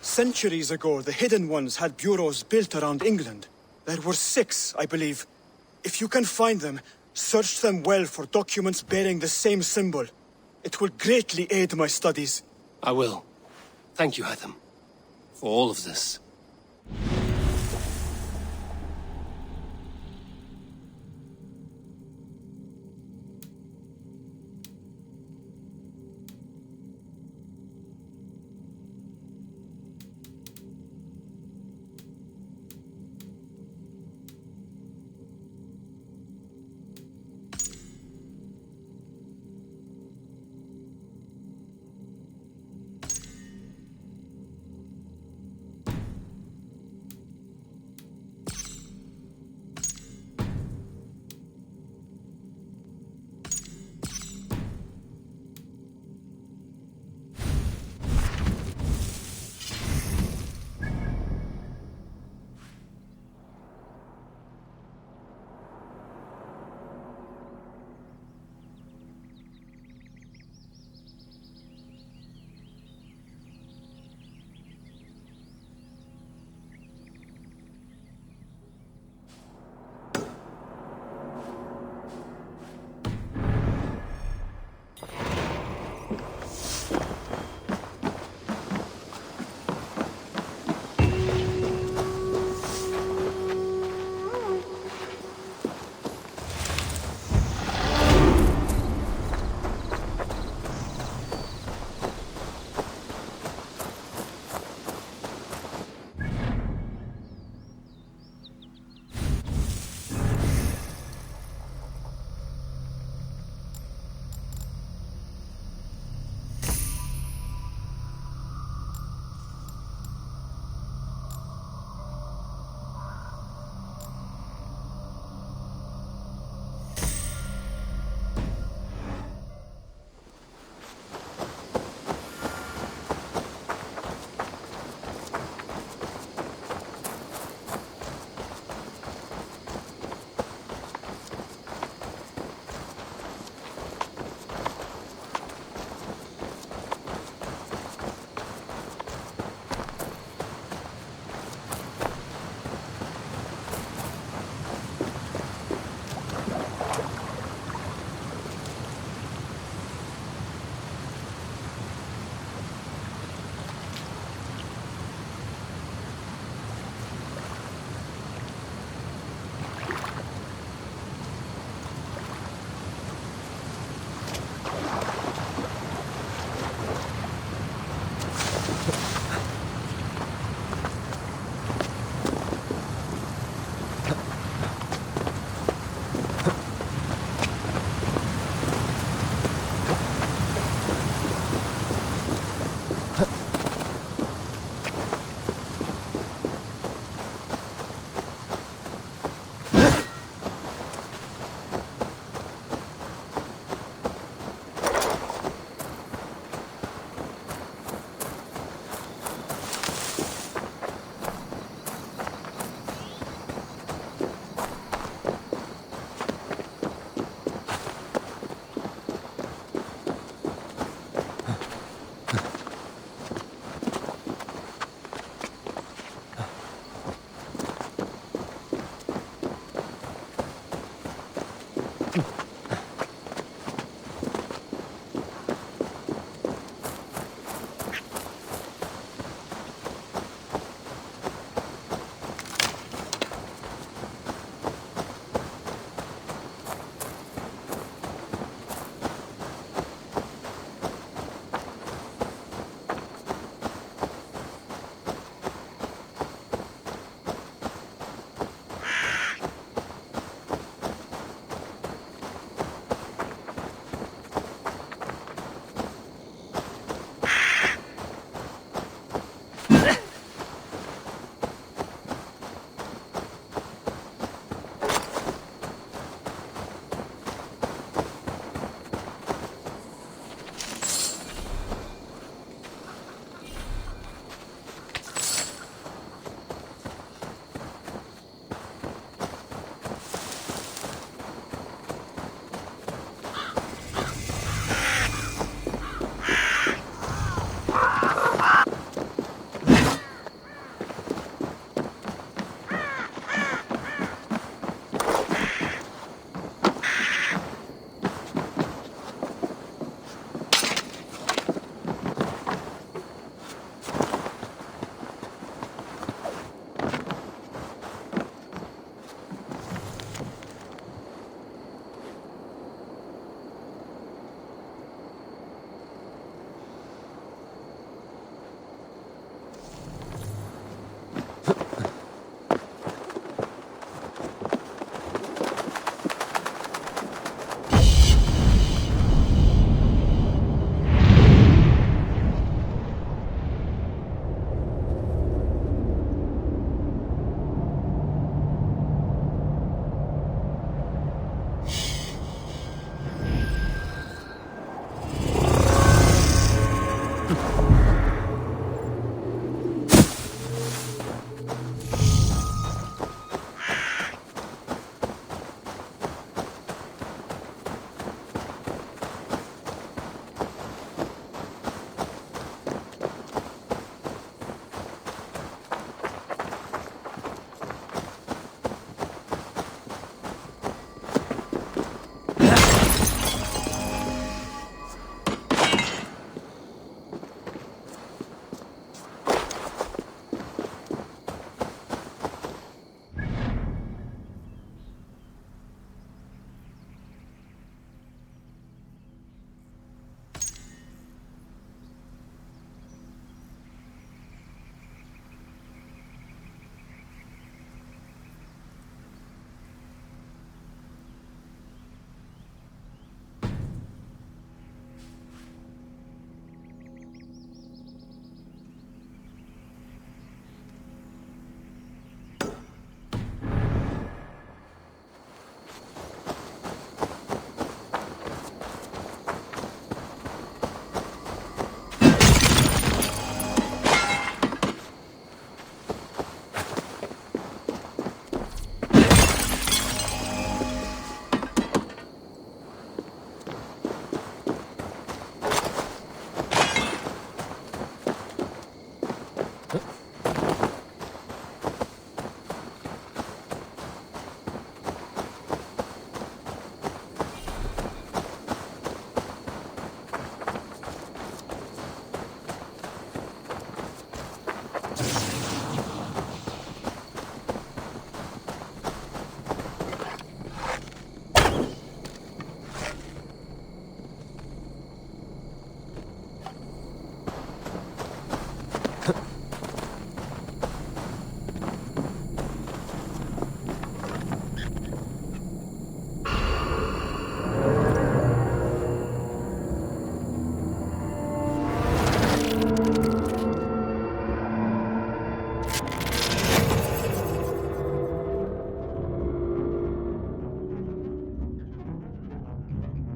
Speaker 8: Centuries ago, the Hidden Ones had bureaus built around England. There were 6, I believe. If you can find them, search them well for documents bearing the same symbol. It will greatly aid my studies.
Speaker 2: I will. Thank you, Hytham, for all of this.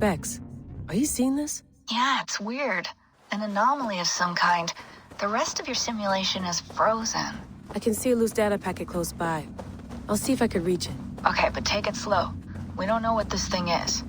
Speaker 19: Bex, are you seeing this?
Speaker 20: Yeah, it's weird. An anomaly of some kind. The rest of your simulation is frozen.
Speaker 19: I can see a loose data packet close by. I'll see if I could reach it.
Speaker 20: Okay, but take it slow. We don't know what this thing is.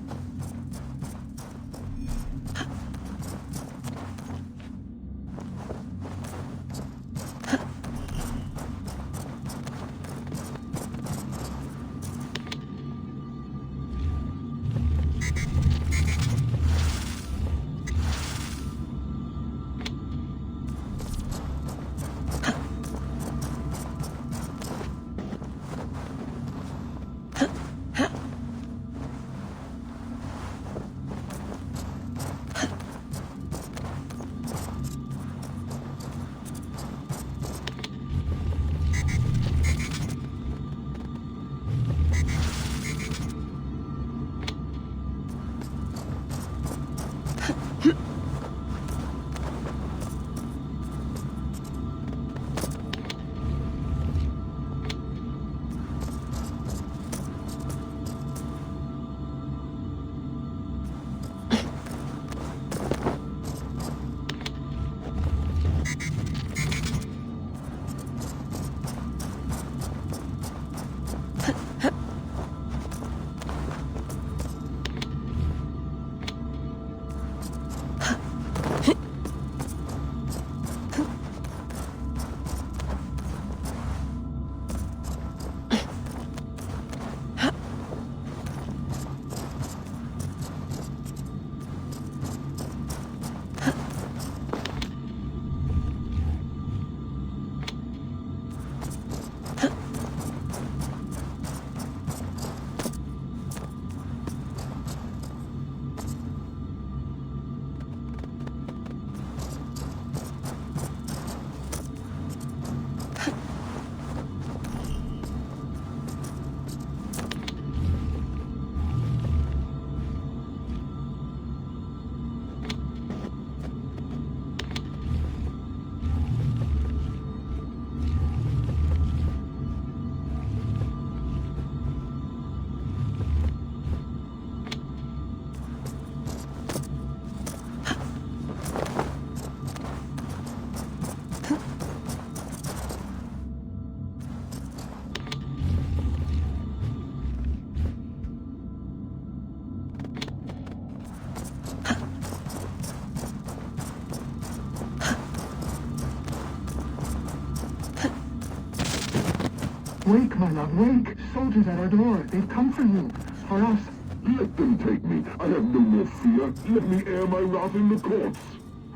Speaker 23: Wake, my love, wake! Soldiers at our door. They've come for you. For us. Let them take me. I have no more fear. Let me air my wrath in the courts.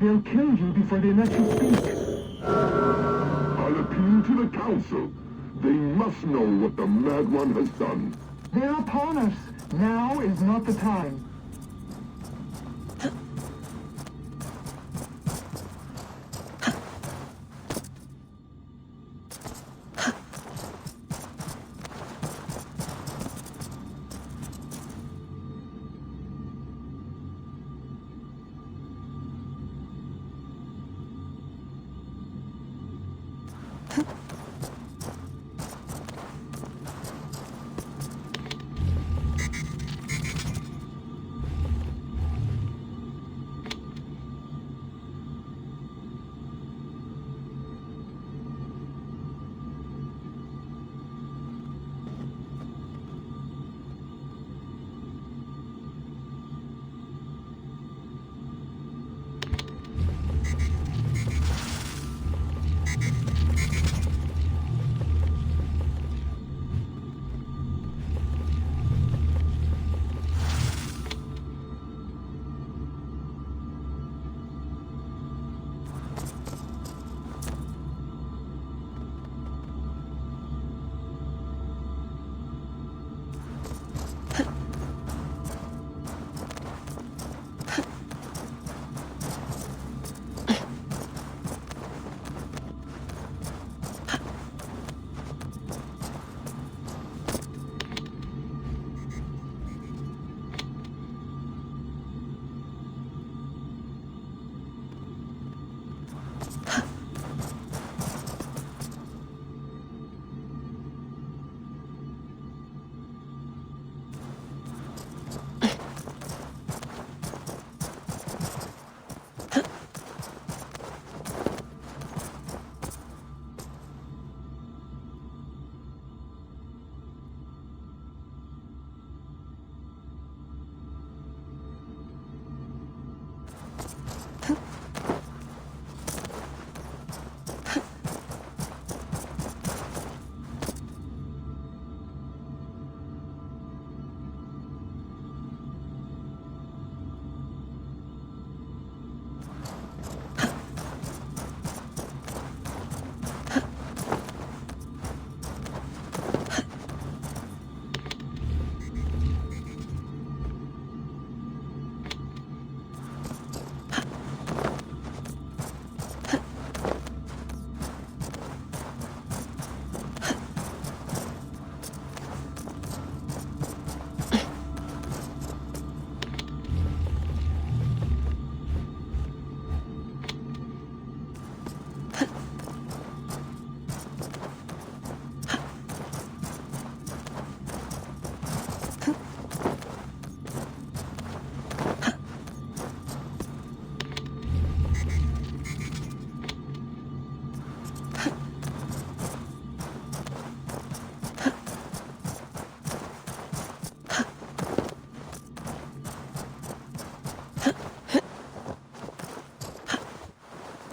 Speaker 23: They'll kill you before they let you speak. I'll appeal to the council. They must know what the Mad One has done. They're upon us. Now is not the time.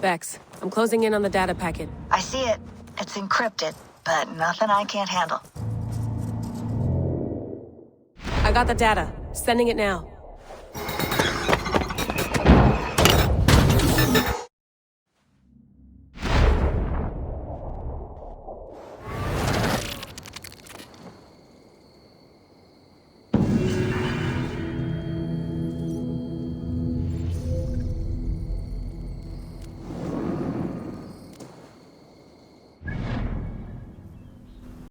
Speaker 19: Vex, I'm closing in on the data packet.
Speaker 20: I see it. It's encrypted, but nothing I can't handle.
Speaker 19: I got the data. Sending it now.